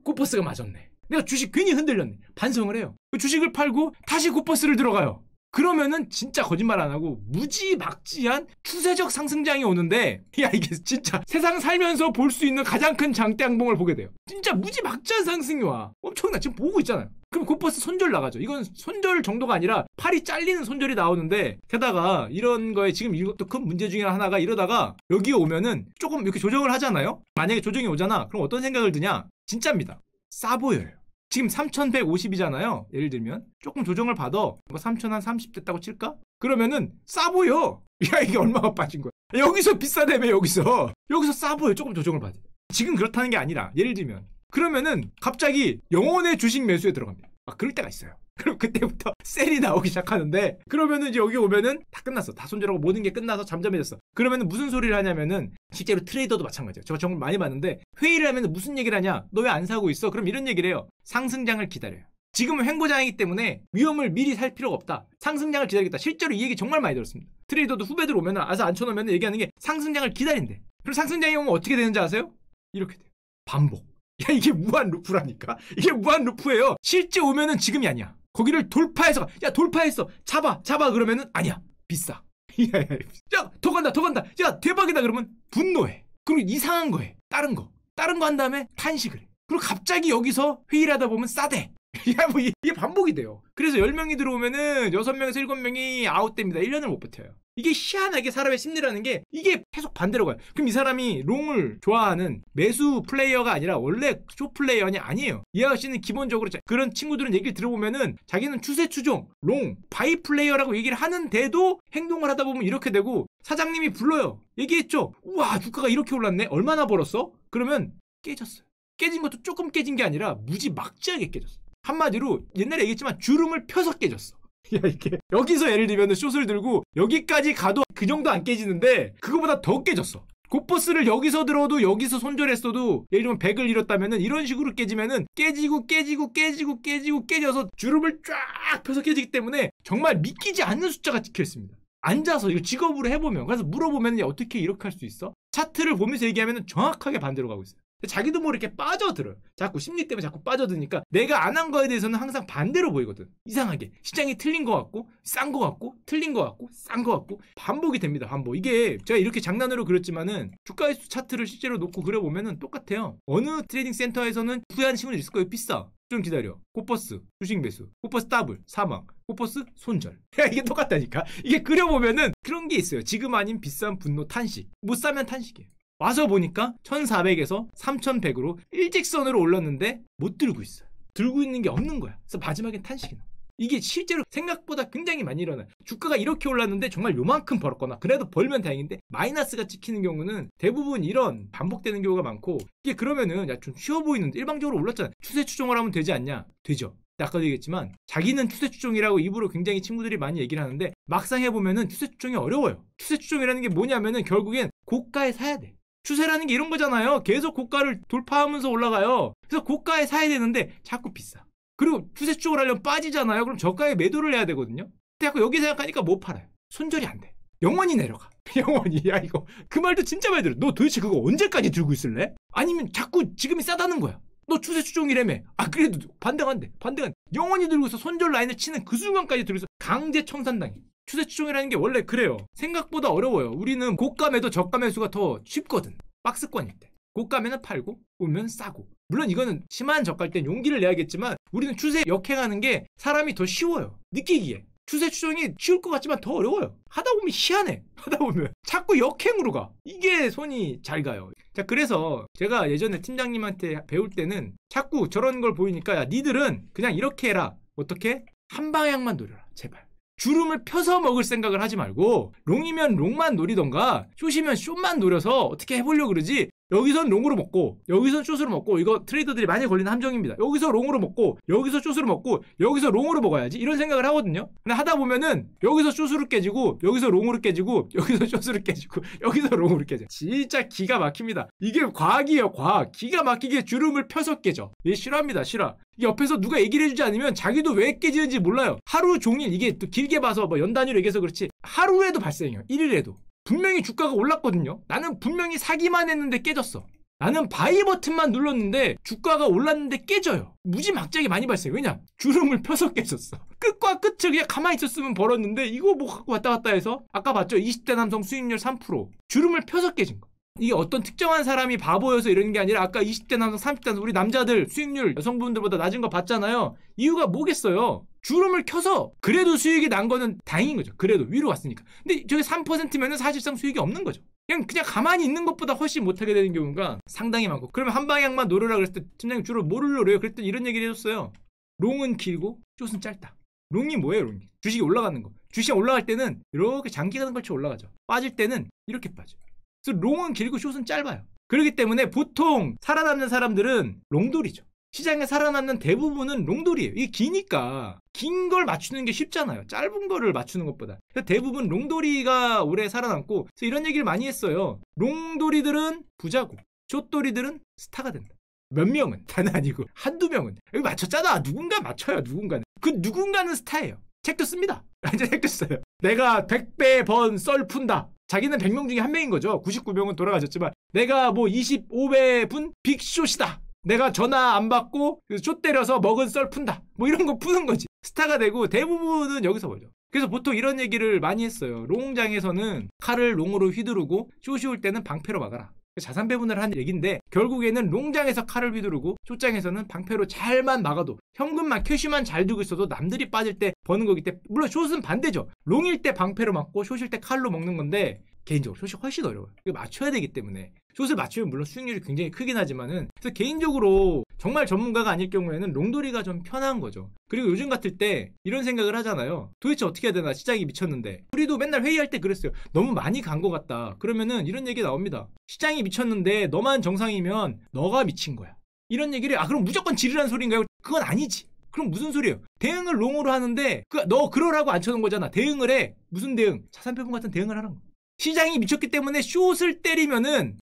[SPEAKER 1] 곧버스가 맞았네. 내가 주식 괜히 흔들렸네. 반성을 해요. 주식을 팔고 다시 곧버스를 들어가요. 그러면은 진짜 거짓말 안 하고 무지막지한 추세적 상승장이 오는데 야 이게 진짜 세상 살면서 볼 수 있는 가장 큰 장대양봉을 보게 돼요. 진짜 무지막지한 상승이 와. 엄청나. 지금 보고 있잖아요. 그럼 곧버스 손절 나가죠. 이건 손절 정도가 아니라 팔이 잘리는 손절이 나오는데 게다가 이런 거에 지금 이것도 큰 문제 중에 하나가 이러다가 여기 오면은 조금 이렇게 조정을 하잖아요. 만약에 조정이 오잖아. 그럼 어떤 생각을 드냐? 진짜입니다. 싸 보여요. 지금 3150이잖아요. 예를 들면 조금 조정을 받아. 뭐 3030 됐다고 칠까? 그러면은 싸 보여. 야 이게 얼마가 빠진 거야. 여기서 비싸다며 여기서 싸 보여. 조금 조정을 받아. 지금 그렇다는 게 아니라 예를 들면 그러면은 갑자기 영혼의 주식 매수에 들어갑니다. 그럴 때가 있어요. 그럼 그때부터 셀이 나오기 시작하는데, 그러면은 이제 여기 오면은 다 끝났어. 다 손절하고 모든 게 끝나서 잠잠해졌어. 그러면은 무슨 소리를 하냐면은, 실제로 트레이더도 마찬가지예요. 제가 정말 많이 봤는데, 회의를 하면 무슨 얘기를 하냐? 너 왜 안 사고 있어? 그럼 이런 얘기를 해요. 상승장을 기다려요. 지금은 횡보장이기 때문에 위험을 미리 살 필요가 없다. 상승장을 기다리겠다. 실제로 이 얘기 정말 많이 들었습니다. 트레이더도 후배들 오면 아서 앉혀놓으면 얘기하는 게 상승장을 기다린대. 그럼 상승장이 오면 어떻게 되는지 아세요? 이렇게 돼요. 반복. 야, 이게 무한 루프라니까. 이게 무한 루프예요. 실제 오면은 지금이 아니야. 거기를 돌파해서, 야 돌파했어, 잡아 그러면은 아니야, 비싸. 야 더 간다, 야 대박이다 그러면 분노해. 그리고 이상한 거 해. 다른 거 한 다음에 탄식을 해. 그리고 갑자기 여기서 회의를 하다 보면 싸대. 야, 뭐 이게 반복이 돼요. 그래서 10명이 들어오면은 6명에서 7명이 아웃됩니다. 1년을 못 버텨요. 이게 희한하게 사람의 심리라는 게 이게 계속 반대로 가요. 그럼 이 사람이 롱을 좋아하는 매수 플레이어가 아니라 원래 쇼 플레이어니 아니에요. 이 아저씨는 기본적으로 그런 친구들은 얘기를 들어보면은 자기는 추세 추종, 롱, 바이 플레이어라고 얘기를 하는데도 행동을 하다 보면 이렇게 되고, 사장님이 불러요. 얘기했죠. 우와, 주가가 이렇게 올랐네. 얼마나 벌었어? 그러면 깨졌어요. 깨진 것도 조금 깨진 게 아니라 무지막지하게 깨졌어. 한마디로 옛날에 얘기했지만 주름을 펴서 깨졌어. 야, 이게 여기서 예를 들면 숏을 들고 여기까지 가도 그 정도 안 깨지는데 그거보다 더 깨졌어. 곱버스를 여기서 들어도 여기서 손절했어도 예를 들면 100을 잃었다면은 이런 식으로 깨지면은 깨져서 주름을 쫙 펴서 깨지기 때문에 정말 믿기지 않는 숫자가 찍혀 있습니다. 앉아서 이거 직업으로 해보면, 그래서 물어보면 어떻게 이렇게 할 수 있어? 차트를 보면서 얘기하면 정확하게 반대로 가고 있어요. 자기도 모르게 빠져들어요. 자꾸 심리 때문에 자꾸 빠져드니까 내가 안 한 거에 대해서는 항상 반대로 보이거든. 이상하게 시장이 틀린 것 같고 싼 것 같고 틀린 것 같고 싼 것 같고 반복이 됩니다. 반복. 이게 제가 이렇게 장난으로 그렸지만은 주가지수 차트를 실제로 놓고 그려보면은 똑같아요. 어느 트레이딩 센터에서는 후회하는 친구들 있을 거예요. 비싸, 좀 기다려, 곱버스 주식 매수, 곱버스 더블 사망, 곱버스 손절. 야, 이게 똑같다니까. 이게 그려보면은 그런 게 있어요. 지금 아닌 비싼 분노, 탄식. 못 사면 탄식이에요. 와서 보니까 1400에서 3100으로 일직선으로 올랐는데 못 들고 있어요. 들고 있는 게 없는 거야. 그래서 마지막엔 탄식이 나. 이게 실제로 생각보다 굉장히 많이 일어나요. 주가가 이렇게 올랐는데 정말 요만큼 벌었거나 그래도 벌면 다행인데 마이너스가 찍히는 경우는 대부분 이런 반복되는 경우가 많고, 이게 그러면은 야, 좀 쉬워 보이는데 일방적으로 올랐잖아. 추세 추종을 하면 되지 않냐? 되죠. 아까도 얘기했지만 자기는 추세 추종이라고 입으로 굉장히 친구들이 많이 얘기를 하는데 막상 해보면은 추세 추종이 어려워요. 추세 추종이라는 게 뭐냐면은 결국엔 고가에 사야 돼. 추세라는 게 이런 거잖아요. 계속 고가를 돌파하면서 올라가요. 그래서 고가에 사야 되는데 자꾸 비싸. 그리고 추세 추종을 하려면 빠지잖아요. 그럼 저가에 매도를 해야 되거든요. 근데 자꾸 여기 생각하니까 못 팔아요. 손절이 안 돼. 영원히 내려가. 영원히. 야, 이거 그 말도 진짜 많이 들어. 너 도대체 그거 언제까지 들고 있을래? 아니면 자꾸 지금이 싸다는 거야. 너 추세 추종이라며. 아, 그래도 반등한대. 영원히 들고 있어. 손절 라인을 치는 그 순간까지 들고 있어. 강제 청산당해. 추세 추종이라는 게 원래 그래요. 생각보다 어려워요. 우리는 고가 매도 저가 매수가 더 쉽거든. 박스권일 때. 고가면은 팔고 오면 싸고. 물론 이거는 심한 저가일 땐 용기를 내야겠지만 우리는 추세 역행하는 게 사람이 더 쉬워요. 느끼기에. 추세 추종이 쉬울 것 같지만 더 어려워요. 하다 보면 희한해. 하다 보면 자꾸 역행으로 가. 이게 손이 잘 가요. 자, 그래서 제가 예전에 팀장님한테 배울 때는 자꾸 저런 걸 보이니까, 야, 니들은 그냥 이렇게 해라. 어떻게? 한 방향만 노려라. 제발. 주름을 펴서 먹을 생각을 하지 말고 롱이면 롱만 노리던가 숏이면 숏만 노려서 어떻게 해보려고 그러지. 여기선 롱으로 먹고 여기선 숏으로 먹고, 이거 트레이더들이 많이 걸리는 함정입니다. 여기서 롱으로 먹고 여기서 숏으로 먹고 여기서 롱으로 먹어야지, 이런 생각을 하거든요. 근데 하다 보면은 여기서 숏으로 깨지고 여기서 롱으로 깨지고 여기서 숏으로 깨지고 여기서 롱으로 깨져. 진짜 기가 막힙니다. 이게 과학이에요. 과학. 기가 막히게 주름을 펴서 깨져. 이게 실화입니다. 실화. 옆에서 누가 얘기를 해주지 않으면 자기도 왜 깨지는지 몰라요. 하루 종일, 이게 또 길게 봐서 뭐 연 단위로 얘기해서 그렇지 하루에도 발생해요. 1일에도. 분명히 주가가 올랐거든요. 나는 분명히 사기만 했는데 깨졌어. 나는 바이 버튼만 눌렀는데 주가가 올랐는데 깨져요. 무지막지하게 많이 발생해요. 왜냐? 주름을 펴서 깨졌어. 끝과 끝을 그냥 가만히 있었으면 벌었는데 이거 뭐 갖고 왔다 갔다 해서 아까 봤죠? 20대 남성 수익률 3%. 주름을 펴서 깨진 거. 이게 어떤 특정한 사람이 바보여서 이러는 게 아니라 아까 20대 남성 30대 남성 우리 남자들 수익률 여성분들보다 낮은 거 봤잖아요. 이유가 뭐겠어요? 주름을 켜서 그래도 수익이 난 거는 다행인 거죠. 그래도 위로 왔으니까. 근데 저게 3%면은 사실상 수익이 없는 거죠. 그냥 가만히 있는 것보다 훨씬 못하게 되는 경우가 상당히 많고, 그러면 한 방향만 노려라 그랬을 때 팀장님 주로 뭐를 노려요? 그랬더니 이런 얘기를 해줬어요. 롱은 길고 숏은 짧다. 롱이 뭐예요? 롱이 주식이 올라가는 거. 주식이 올라갈 때는 이렇게 장기간 걸쳐 올라가죠. 빠질 때는 이렇게 빠져요. 그래서 롱은 길고 숏은 짧아요. 그렇기 때문에 보통 살아남는 사람들은 롱돌이죠. 시장에 살아남는 대부분은 롱돌이에요. 이게 기니까 긴 걸 맞추는 게 쉽잖아요. 짧은 거를 맞추는 것보다. 그래서 대부분 롱돌이가 오래 살아남고, 그래서 이런 얘기를 많이 했어요. 롱돌이들은 부자고 숏돌이들은 스타가 된다. 몇 명은, 다는 아니고 한두 명은. 여기 맞췄잖아. 누군가 맞춰요. 누군가는. 그 누군가는 스타예요. 책도 씁니다. 이제 책도 써요. 내가 100배 번 썰 푼다. 자기는 100명 중에 한 명인 거죠. 99명은 돌아가셨지만 내가 뭐 25배 분 빅숏이다. 내가 전화 안 받고 숏 때려서 먹은 썰 푼다. 뭐 이런 거 푸는 거지. 스타가 되고 대부분은 여기서 벌죠. 그래서 보통 이런 얘기를 많이 했어요. 롱장에서는 칼을 롱으로 휘두르고 숏이 올 때는 방패로 막아라. 자산 배분을 한 얘기인데 결국에는 롱장에서 칼을 휘두르고 숏장에서는 방패로 잘만 막아도 현금만 캐시만 잘 두고 있어도 남들이 빠질 때 버는 거기 때문에, 물론 숏은 반대죠. 롱일 때 방패로 막고 숏일 때 칼로 먹는 건데 개인적으로 숏이 훨씬 어려워요. 이거 맞춰야 되기 때문에. 숏을 맞추면 물론 수익률이 굉장히 크긴 하지만은, 그래서 개인적으로 정말 전문가가 아닐 경우에는 롱돌이가 좀 편한 거죠. 그리고 요즘 같을 때 이런 생각을 하잖아요. 도대체 어떻게 해야 되나, 시장이 미쳤는데. 우리도 맨날 회의할 때 그랬어요. 너무 많이 간 것 같다. 그러면은 이런 얘기 나옵니다. 시장이 미쳤는데 너만 정상이면 너가 미친 거야. 이런 얘기를, 그럼 무조건 지르라는 소리인가요? 그건 아니지. 그럼 무슨 소리예요? 대응을 롱으로 하는데 너 그러라고 안 쳐놓은 거잖아. 대응을 해. 무슨 대응? 자산 배분 같은 대응을 하는 거. 시장이 미쳤기 때문에 숏을 때리면은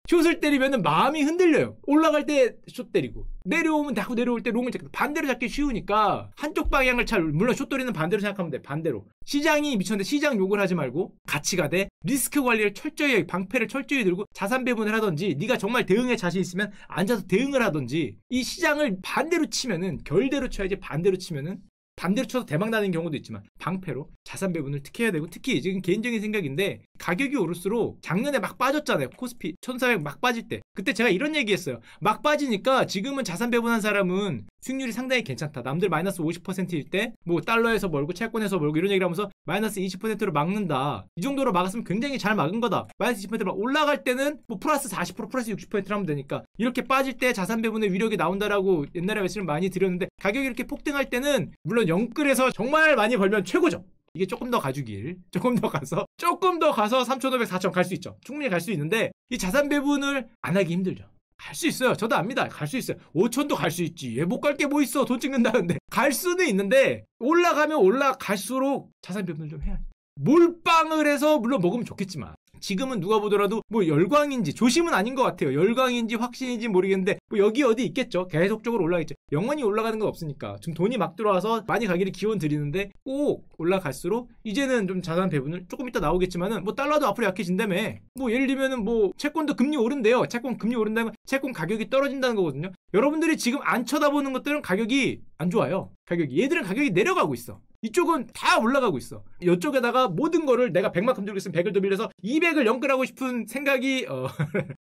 [SPEAKER 1] 숏을 때리면은 마음이 흔들려요. 올라갈 때 숏 때리고 내려오면 자꾸 내려올 때 롱을 잡고, 반대로 잡기 쉬우니까 한쪽 방향을 물론 숏돌이는 반대로 생각하면 돼. 반대로. 시장이 미쳤는데 시장 욕을 하지 말고 같이 가되 리스크 관리를 철저히, 방패를 철저히 들고 자산 배분을 하든지, 네가 정말 대응에 자신 있으면 앉아서 대응을 하든지, 이 시장을 반대로 치면은, 결대로 쳐야지, 반대로 치면은 반대로 쳐서 대박 나는 경우도 있지만 방패로 자산 배분을 특히 해야 되고, 특히 지금 개인적인 생각인데 가격이 오를수록, 작년에 막 빠졌잖아요. 코스피 1400 막 빠질 때 그때 제가 이런 얘기했어요. 막 빠지니까 지금은 자산 배분한 사람은 수익률이 상당히 괜찮다. 남들 마이너스 50%일 때 뭐 달러에서 벌고 채권에서 벌고 이런 얘기를 하면서 마이너스 20%로 막는다. 이 정도로 막았으면 굉장히 잘 막은 거다. 마이너스 20%로 올라갈 때는 뭐 플러스 40% 플러스 60%를 하면 되니까, 이렇게 빠질 때 자산 배분의 위력이 나온다라고 옛날에 말씀을 많이 드렸는데, 가격이 이렇게 폭등할 때는 물론 영끌에서 정말 많이 벌면 최고죠. 이게 조금 더 가주길, 조금 더 가서 3,500, 4,000 갈 수 있죠. 충분히 갈 수 있는데, 이 자산 배분을 안 하기 힘들죠. 갈 수 있어요. 저도 압니다. 갈 수 있어요. 5,000도 갈 수 있지. 얘 못 갈 게 뭐 있어. 돈 찍는다는데. 갈 수는 있는데, 올라가면 올라갈수록 자산 배분을 좀 해야지. 몰빵을 해서 물론 먹으면 좋겠지만, 지금은 누가 보더라도 뭐 열광인지, 조심은 아닌 것 같아요. 열광인지 확신인지 모르겠는데 뭐 여기 어디 있겠죠. 계속적으로 올라가겠죠. 영원히 올라가는 건 없으니까. 지금 돈이 막 들어와서 많이 가기를 기원 드리는데, 꼭 올라갈수록 이제는 좀 자산 배분을, 조금 이따 나오겠지만은 뭐 달러도 앞으로 약해진다며. 뭐 예를 들면은 뭐 채권도 금리 오른대요. 채권 금리 오른다면 채권 가격이 떨어진다는 거거든요. 여러분들이 지금 안 쳐다보는 것들은 가격이 안 좋아요. 얘들은 가격이 내려가고 있어. 이쪽은 다 올라가고 있어. 이쪽에다가 모든 거를 내가 100만큼 들고 있으면 100을 더 빌려서 200을 연끌하고 싶은 생각이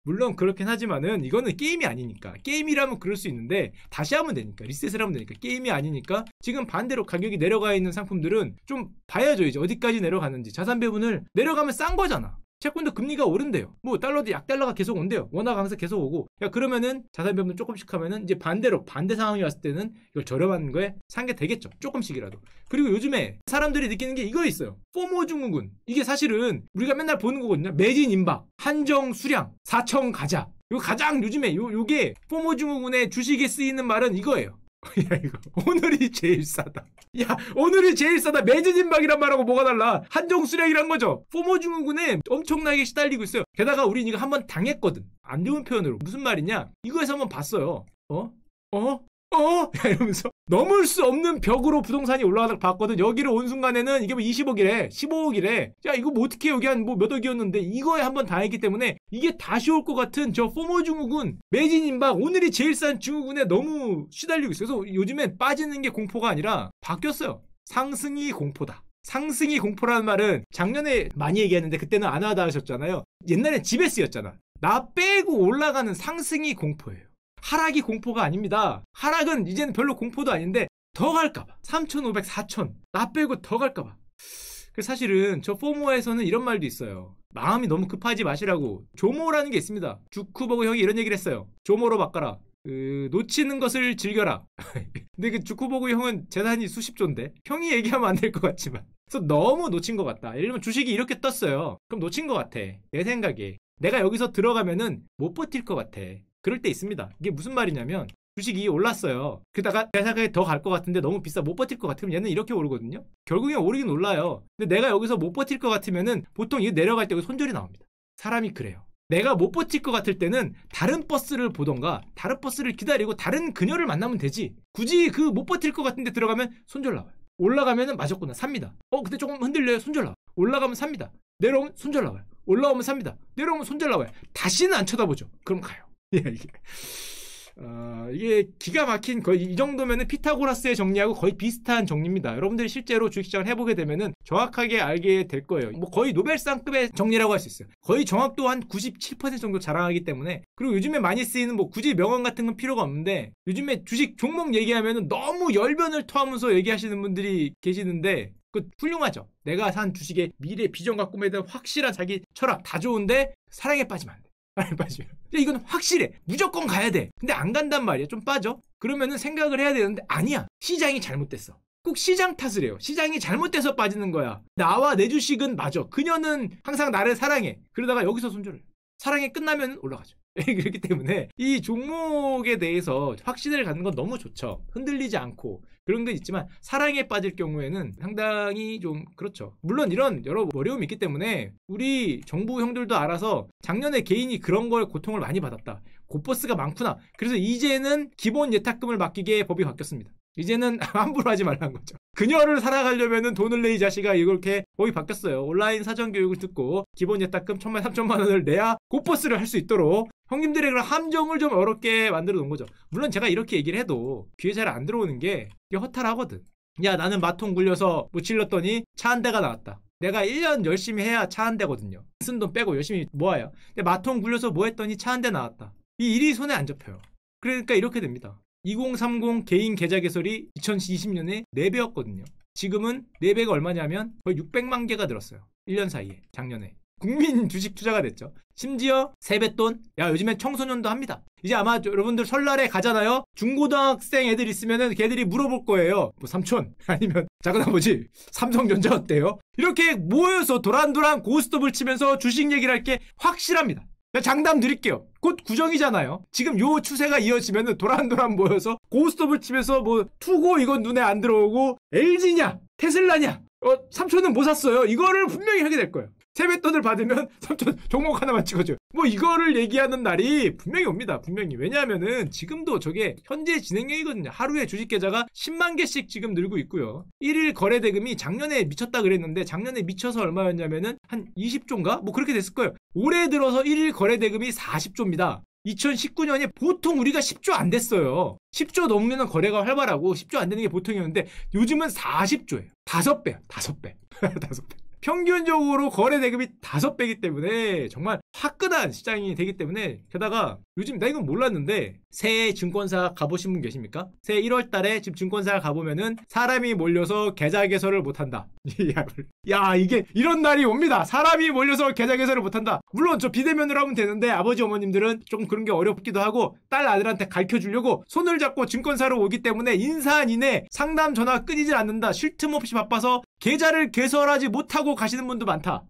[SPEAKER 1] 물론 그렇긴 하지만은 이거는 게임이 아니니까. 게임이라면 그럴 수 있는데 다시 하면 되니까, 리셋을 하면 되니까. 게임이 아니니까 지금 반대로 가격이 내려가 있는 상품들은 좀 봐야죠. 이제 어디까지 내려가는지. 자산 배분을, 내려가면 싼 거잖아. 채권도 금리가 오른대요. 뭐 달러도 약달러가 계속 온대요. 원화 강세 계속 오고. 야, 그러면은 자산 배분 조금씩 하면은 이제 반대로, 반대 상황이 왔을 때는 이걸 저렴한 거에 산 게 되겠죠. 조금씩이라도. 그리고 요즘에 사람들이 느끼는 게 이거 있어요. 포모 증후군. 이게 사실은 우리가 맨날 보는 거거든요. 매진 임박, 한정 수량, 4천 가자. 요 가장 요즘에 요게 포모 증후군의 주식에 쓰이는 말은 이거예요. 야, 이거 오늘이 제일 싸다. 야, 오늘이 제일 싸다. 매진 임박이란 말하고 뭐가 달라. 한정 수량이란 거죠. 포모 증후군에 엄청나게 시달리고 있어요. 게다가 우린 이거 한번 당했거든. 안 좋은 표현으로. 무슨 말이냐, 이거에서 한번 봤어요. 이러면서 넘을 수 없는 벽으로 부동산이 올라가다 봤거든. 여기를 온 순간에는 이게 뭐 20억이래, 15억이래. 야, 이거 뭐 어떻게, 여기 한 뭐 몇 억이었는데 이거에 한번 당했기 때문에 이게 다시 올 것 같은 저 포모 증후군, 매진 임박, 오늘이 제일 싼 증후군에 너무 시달리고 있어요. 그래서 요즘엔 빠지는 게 공포가 아니라 바뀌었어요. 상승이 공포다. 상승이 공포라는 말은 작년에 많이 얘기했는데 그때는 안 하다 하셨잖아요. 옛날엔 지베스였잖아. 나 빼고 올라가는 상승이 공포예요. 하락이 공포가 아닙니다. 하락은 이제는 별로 공포도 아닌데 더 갈까봐. 3,500, 4,000 나 빼고 더 갈까봐. 그래서 사실은 저 포모에서는 이런 말도 있어요. 마음이 너무 급하지 마시라고. 조모라는 게 있습니다. 주쿠버그 형이 이런 얘기를 했어요. 조모로 바꿔라. 놓치는 것을 즐겨라. 근데 그 주쿠버그 형은 재산이 수십조인데 형이 얘기하면 안 될 것 같지만, 그래서 너무 놓친 것 같다. 예를 들면 주식이 이렇게 떴어요. 그럼 놓친 것 같아. 내 생각에 내가 여기서 들어가면은 못 버틸 것 같아. 그럴 때 있습니다. 이게 무슨 말이냐면, 주식이 올랐어요. 그러다가 내 생각에 더 갈 것 같은데 너무 비싸 못 버틸 것 같으면 얘는 이렇게 오르거든요. 결국엔 오르긴 올라요. 근데 내가 여기서 못 버틸 것 같으면은 보통 이게 내려갈 때 손절이 나옵니다. 사람이 그래요. 내가 못 버틸 것 같을 때는 다른 버스를 보던가 다른 버스를 기다리고 다른 그녀를 만나면 되지. 굳이 그 못 버틸 것 같은데 들어가면 손절 나와요. 올라가면은 맞았구나 삽니다. 근데 조금 흔들려요. 손절 나와. 올라가면 삽니다. 내려오면 손절 나와요. 올라오면 삽니다. 내려오면 손절 나와요. 다시는 안 쳐다보죠. 그럼 가요. 이게 기가 막힌 거의 이 정도면은 피타고라스의 정리하고 거의 비슷한 정리입니다. 여러분들이 실제로 주식시장을 해보게 되면은 정확하게 알게 될 거예요. 뭐 거의 노벨상급의 정리라고 할 수 있어요. 거의 정확도 한 97% 정도 자랑하기 때문에. 그리고 요즘에 많이 쓰이는 뭐 굳이 명언 같은 건 필요가 없는데 요즘에 주식 종목 얘기하면은 너무 열변을 토하면서 얘기하시는 분들이 계시는데 그 훌륭하죠. 내가 산 주식의 미래 비전과 꿈에 대한 확실한 자기 철학 다 좋은데 사랑에 빠지면 안 돼. 빠지면. 이건 확실해. 무조건 가야 돼. 근데 안 간단 말이야. 좀 빠져. 그러면은 생각을 해야 되는데 아니야. 시장이 잘못됐어. 꼭 시장 탓을 해요. 시장이 잘못돼서 빠지는 거야. 나와 내 주식은 맞아. 그녀는 항상 나를 사랑해. 그러다가 여기서 손절을. 사랑이 끝나면 올라가죠. 그렇기 때문에 이 종목에 대해서 확신을 갖는 건 너무 좋죠. 흔들리지 않고 그런 게 있지만 사랑에 빠질 경우에는 상당히 좀 그렇죠. 물론 이런 여러 어려움이 있기 때문에 우리 정부 형들도 알아서 작년에 개인이 그런 걸 고통을 많이 받았다. 고버스가 많구나. 그래서 이제는 기본 예탁금을 맡기게 법이 바뀌었습니다. 이제는 함부로 하지 말라는 거죠. 그녀를 살아가려면 돈을 내 이 자식아 이렇게 법이 바뀌었어요. 온라인 사전 교육을 듣고 기본 예탁금 1,000만 3,000만 원을 내야 고버스를 할 수 있도록 형님들의 그런 함정을 좀 어렵게 만들어 놓은 거죠. 물론 제가 이렇게 얘기를 해도 귀에 잘 안 들어오는 게 이게 허탈하거든. 야 나는 마통 굴려서 못 질렀더니 차 한 대가 나왔다. 내가 1년 열심히 해야 차 한 대거든요. 쓴 돈 빼고 열심히 모아요. 근데 마통 굴려서 뭐 했더니 차 한 대 나왔다. 이 일이 손에 안 잡혀요. 그러니까 이렇게 됩니다. 2030 개인 계좌 개설이 2020년에 4배였거든요. 지금은 4배가 얼마냐면 거의 600만 개가 늘었어요. 1년 사이에. 작년에. 국민 주식 투자가 됐죠. 심지어 세뱃돈. 야 요즘엔 청소년도 합니다. 이제 아마 여러분들 설날에 가잖아요. 중고등학생 애들 있으면은 걔들이 물어볼 거예요. 뭐 삼촌 아니면 작은 아버지 삼성전자 어때요? 이렇게 모여서 도란도란 고스톱을 치면서 주식 얘기를 할 게 확실합니다. 장담 드릴게요. 곧 구정이잖아요. 지금 요 추세가 이어지면 도란도란 모여서 고스톱을 치면서 뭐 투고 이건 눈에 안 들어오고 LG냐 테슬라냐 삼촌은 뭐 샀어요? 이거를 분명히 하게 될 거예요. 세뱃돈을 받으면 삼촌 종목 하나만 찍어줘요. 뭐 이거를 얘기하는 날이 분명히 옵니다. 분명히. 왜냐하면은 지금도 저게 현재 진행형이거든요. 하루에 주식 계좌가 10만 개씩 지금 늘고 있고요. 1일 거래 대금이 작년에 미쳤다 그랬는데 작년에 미쳐서 얼마였냐면은 한 20조인가? 뭐 그렇게 됐을 거예요. 올해 들어서 1일 거래 대금이 40조입니다. 2019년에 보통 우리가 10조 안 됐어요. 10조 넘으면 거래가 활발하고 10조 안 되는 게 보통이었는데 요즘은 40조예요. 5배야. 5배. 5배. 평균적으로 거래 대금이 5배이기 때문에 정말 화끈한 시장이 되기 때문에 게다가 요즘 나 이건 몰랐는데 새해 증권사 가보신 분 계십니까? 새해 1월 달에 지금 증권사 가보면은 사람이 몰려서 계좌 개설을 못한다. 야 이게 이런 날이 옵니다. 사람이 몰려서 계좌 개설을 못한다. 물론 저 비대면으로 하면 되는데 아버지 어머님들은 조금 그런 게 어렵기도 하고 딸 아들한테 가르쳐주려고 손을 잡고 증권사로 오기 때문에 인사인해 상담 전화 끊이질 않는다. 쉴 틈 없이 바빠서 계좌를 개설하지 못하고 가시는 분도 많다.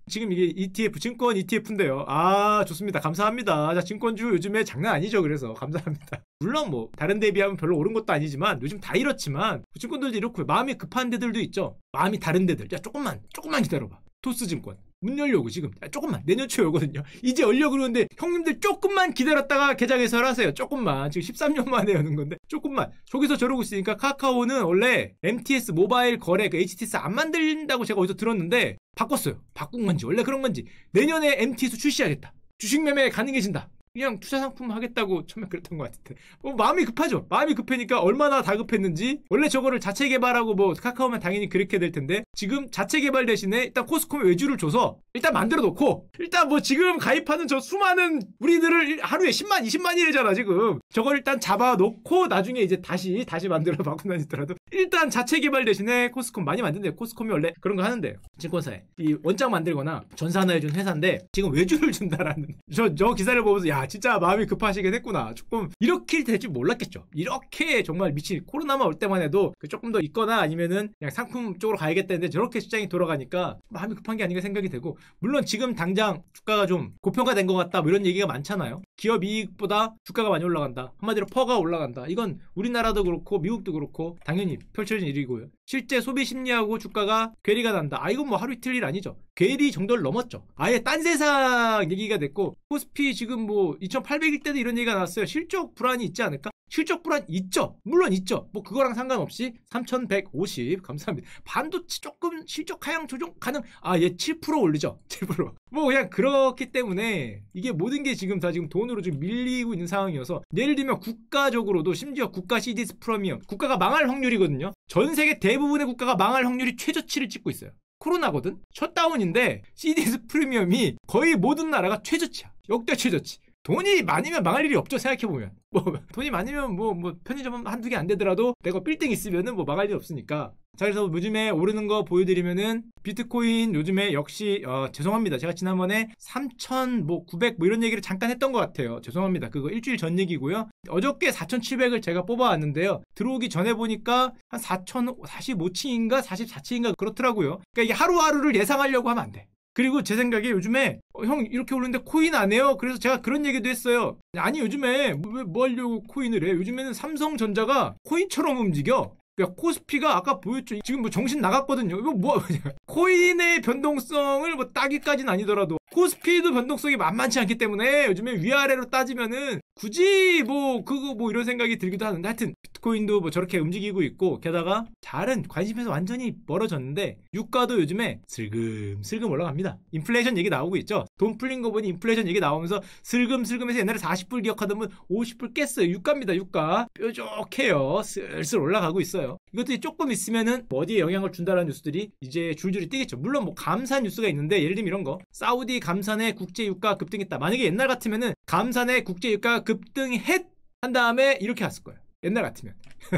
[SPEAKER 1] 지금 이게 ETF, 증권 ETF인데요. 아, 좋습니다. 감사합니다. 자, 증권주 요즘에 장난 아니죠. 그래서 감사합니다. 물론 뭐 다른 데 비하면 별로 오른 것도 아니지만 요즘 다 이렇지만 증권들도 이렇고 마음이 급한 데들도 있죠. 마음이 다른 데들. 야, 조금만 기다려봐. 토스증권. 문 열려고 지금. 야, 조금만. 내년 초에 오거든요. 이제 열려고 그러는데 형님들 조금만 기다렸다가 계좌 개설하세요. 조금만. 지금 13년 만에 여는 건데 조금만. 저기서 저러고 있으니까 카카오는 원래 MTS 모바일 거래 그 HTS 안 만들린다고 제가 어디서 들었는데 바꿨어요. 바꾼 건지 원래 그런 건지 내년에 MTS 출시하겠다. 주식 매매 가능해진다. 그냥 투자 상품 하겠다고 처음에 그랬던 것 같은데 마음이 급하죠. 마음이 급하니까 얼마나 다급했는지 원래 저거를 자체 개발하고 뭐 카카오면 당연히 그렇게 될 텐데 지금 자체 개발 대신에 일단 코스콤에 외주를 줘서 일단 만들어 놓고 일단 뭐 지금 가입하는 저 수많은 우리들을 하루에 10만 20만이래잖아 지금 저걸 일단 잡아 놓고 나중에 이제 다시 만들어 바꾼다니더라도 일단 자체 개발 대신에 코스콤 많이 만든대요. 코스콤이 원래 그런 거 하는데요. 증권사에 이 원장 만들거나 전사 하나 해준 회사인데 지금 외주를 준다라는 저 기사를 보면서 야 진짜 마음이 급하시긴 했구나. 조금 이렇게 될 줄 몰랐겠죠. 이렇게 정말 미친 코로나만 올 때만 해도 조금 더 있거나 아니면은 그냥 상품 쪽으로 가야겠다 했는데 저렇게 시장이 돌아가니까 마음이 급한 게 아닌가 생각이 되고, 물론 지금 당장 주가가 좀 고평가된 것 같다 뭐 이런 얘기가 많잖아요. 기업 이익보다 주가가 많이 올라간다. 한마디로 퍼가 올라간다. 이건 우리나라도 그렇고 미국도 그렇고 당연히 펼쳐진 일이고요. 실제 소비 심리하고 주가가 괴리가 난다. 아 이건 뭐 하루 이틀 일 아니죠. 괴리 정도를 넘었죠. 아예 딴 세상 얘기가 됐고, 코스피 지금 뭐 2800일 때도 이런 얘기가 나왔어요. 실적 불안이 있지 않을까? 실적 불안 있죠. 물론 있죠. 뭐 그거랑 상관없이 3150 감사합니다. 반도체 조금 실적 하향 조정 가능. 아얘 7% 올리죠. 7%. 뭐 그냥 그렇기 때문에 이게 모든 게 지금 다 지금 돈으로 좀 밀리고 있는 상황이어서, 예를 들면 국가적으로도 심지어 국가 CDS 프리미엄, 국가가 망할 확률이거든요. 전 세계 대부분의 국가가 망할 확률이 최저치를 찍고 있어요. 코로나거든. 셧다운인데 CDS 프리미엄이 거의 모든 나라가 최저치야. 역대 최저치. 돈이 많으면 망할 일이 없죠. 생각해보면 뭐 돈이 많으면 뭐 편의점 한두 개 안 되더라도 내가 빌딩 있으면은 뭐 망할 일 없으니까. 자, 그래서 요즘에 오르는 거 보여드리면은 비트코인 요즘에 역시 죄송합니다. 제가 지난번에 3,900 뭐 이런 얘기를 잠깐 했던 것 같아요. 죄송합니다. 그거 일주일 전 얘기고요. 어저께 4,700을 제가 뽑아왔는데요. 들어오기 전에 보니까 한 4,045층인가 44층인가 그렇더라고요. 그러니까 이게 하루하루를 예상하려고 하면 안 돼. 그리고 제 생각에 요즘에 형 이렇게 오르는데 코인 안 해요? 그래서 제가 그런 얘기도 했어요. 아니 요즘에 뭐 하려고 코인을 해? 요즘에는 삼성전자가 코인처럼 움직여. 그러니까 코스피가 아까 보였죠. 지금 뭐 정신 나갔거든요. 이거 뭐 코인의 변동성을 뭐 따기까지는 아니더라도 코스피도 변동성이 만만치 않기 때문에 요즘에 위아래로 따지면은 굳이 뭐 그거 뭐 이런 생각이 들기도 하는데, 하여튼 비트코인도 뭐 저렇게 움직이고 있고, 게다가 잘은 관심에서 완전히 멀어졌는데 유가도 요즘에 슬금슬금 올라갑니다. 인플레이션 얘기 나오고 있죠. 돈 풀린 거 보니 인플레이션 얘기 나오면서 슬금슬금해서 옛날에 40불 기억하던 분 50불 깼어요. 유가입니다. 유가 뾰족해요. 슬슬 올라가고 있어요. 이것들이 조금 있으면은 뭐 어디에 영향을 준다라는 뉴스들이 이제 줄줄이 뛰겠죠. 물론 뭐 감산 뉴스가 있는데, 예를 들면 이런 거, 사우디 감산의 국제 유가 급등했다. 만약에 옛날 같으면은 감산의 국제 유가 급등했 한 다음에 이렇게 갔을 거예요. 옛날 같으면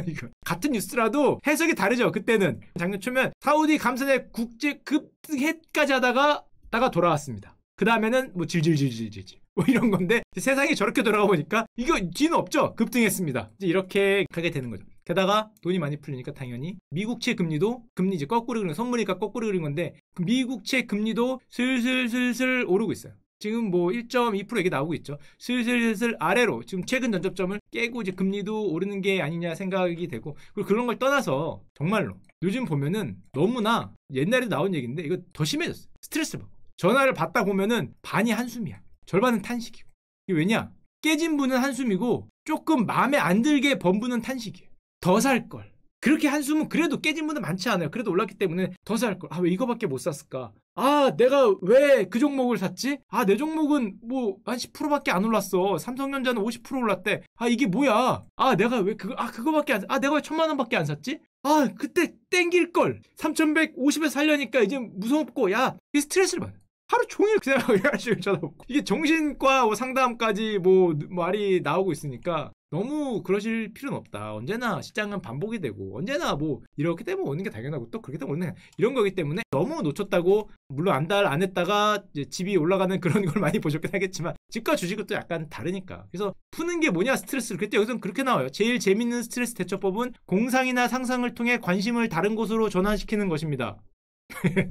[SPEAKER 1] 이거 같은 뉴스라도 해석이 다르죠. 그때는 작년 초면 사우디 감산의 국제 급등했까지 하다가 돌아왔습니다. 그 다음에는 뭐 질질질질질 뭐 이런 건데, 세상이 저렇게 돌아가 보니까 이거 뒤는 없죠. 급등했습니다. 이제 이렇게 가게 되는 거죠. 게다가 돈이 많이 풀리니까 당연히 미국채 금리도, 금리 이제 거꾸로 그린, 선물이니까 거꾸로 그린 건데, 미국채 금리도 슬슬 오르고 있어요. 지금 뭐 1.2% 얘기 나오고 있죠. 슬슬 아래로 지금 최근 전접점을 깨고 이제 금리도 오르는 게 아니냐 생각이 되고, 그리고 그런 걸 떠나서 정말로 요즘 보면은 너무나 옛날에도 나온 얘기인데 이거 더 심해졌어요. 스트레스 받고 전화를 받다 보면은 반이 한숨이야. 절반은 탄식이고. 이게 왜냐? 깨진 분은 한숨이고 조금 마음에 안 들게 번 분은 탄식이에요. 더 살 걸. 그렇게 한숨은 그래도 깨진 분은 많지 않아요. 그래도 올랐기 때문에 더 살 걸. 아, 왜 이거밖에 못 샀을까? 아, 내가 왜 그 종목을 샀지? 아, 내 종목은 뭐 한 10%밖에 안 올랐어. 삼성전자는 50% 올랐대. 아, 이게 뭐야? 아, 내가 왜 그거밖에 안 샀? 아, 내가 왜 1,000만 원밖에 안 샀지? 아, 그때 땡길 걸. 3,150에 살려니까 이제 무섭고, 야, 이 스트레스를 받아. 하루 종일 그 생각을 하시고 쳐다보고. 이게 정신과 뭐 상담까지 뭐 말이 나오고 있으니까 너무 그러실 필요는 없다. 언제나 시장은 반복이 되고, 언제나 뭐 이렇게 되면 오는 게 당연하고 또 그렇게 되면 오는 게 이런 거기 때문에 너무 놓쳤다고, 물론 안 했다가 이제 집이 올라가는 그런 걸 많이 보셨긴 하겠지만, 집과 주식은 또 약간 다르니까. 그래서 푸는 게 뭐냐, 스트레스를. 그때 여기서는 그렇게 나와요. 제일 재밌는 스트레스 대처법은 공상이나 상상을 통해 관심을 다른 곳으로 전환시키는 것입니다.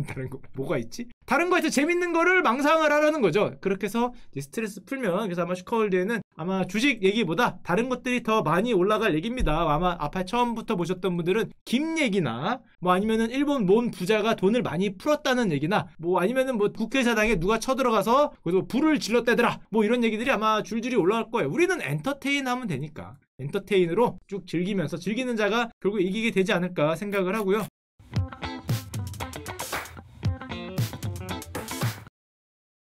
[SPEAKER 1] 다른 거 뭐가 있지? 다른 거에서 재밌는 거를 망상을 하라는 거죠. 그렇게 해서 스트레스 풀면, 그래서 아마 슈커월드에는 아마 주식 얘기보다 다른 것들이 더 많이 올라갈 얘기입니다. 아마 앞에 처음부터 보셨던 분들은 김 얘기나 뭐 아니면은 일본 몬 부자가 돈을 많이 풀었다는 얘기나 뭐 아니면은 뭐 국회의사당에 누가 쳐들어가서 그래서 불을 질렀다더라 뭐 이런 얘기들이 아마 줄줄이 올라갈 거예요. 우리는 엔터테인 하면 되니까 엔터테인으로 쭉 즐기면서, 즐기는 자가 결국 이기게 되지 않을까 생각을 하고요.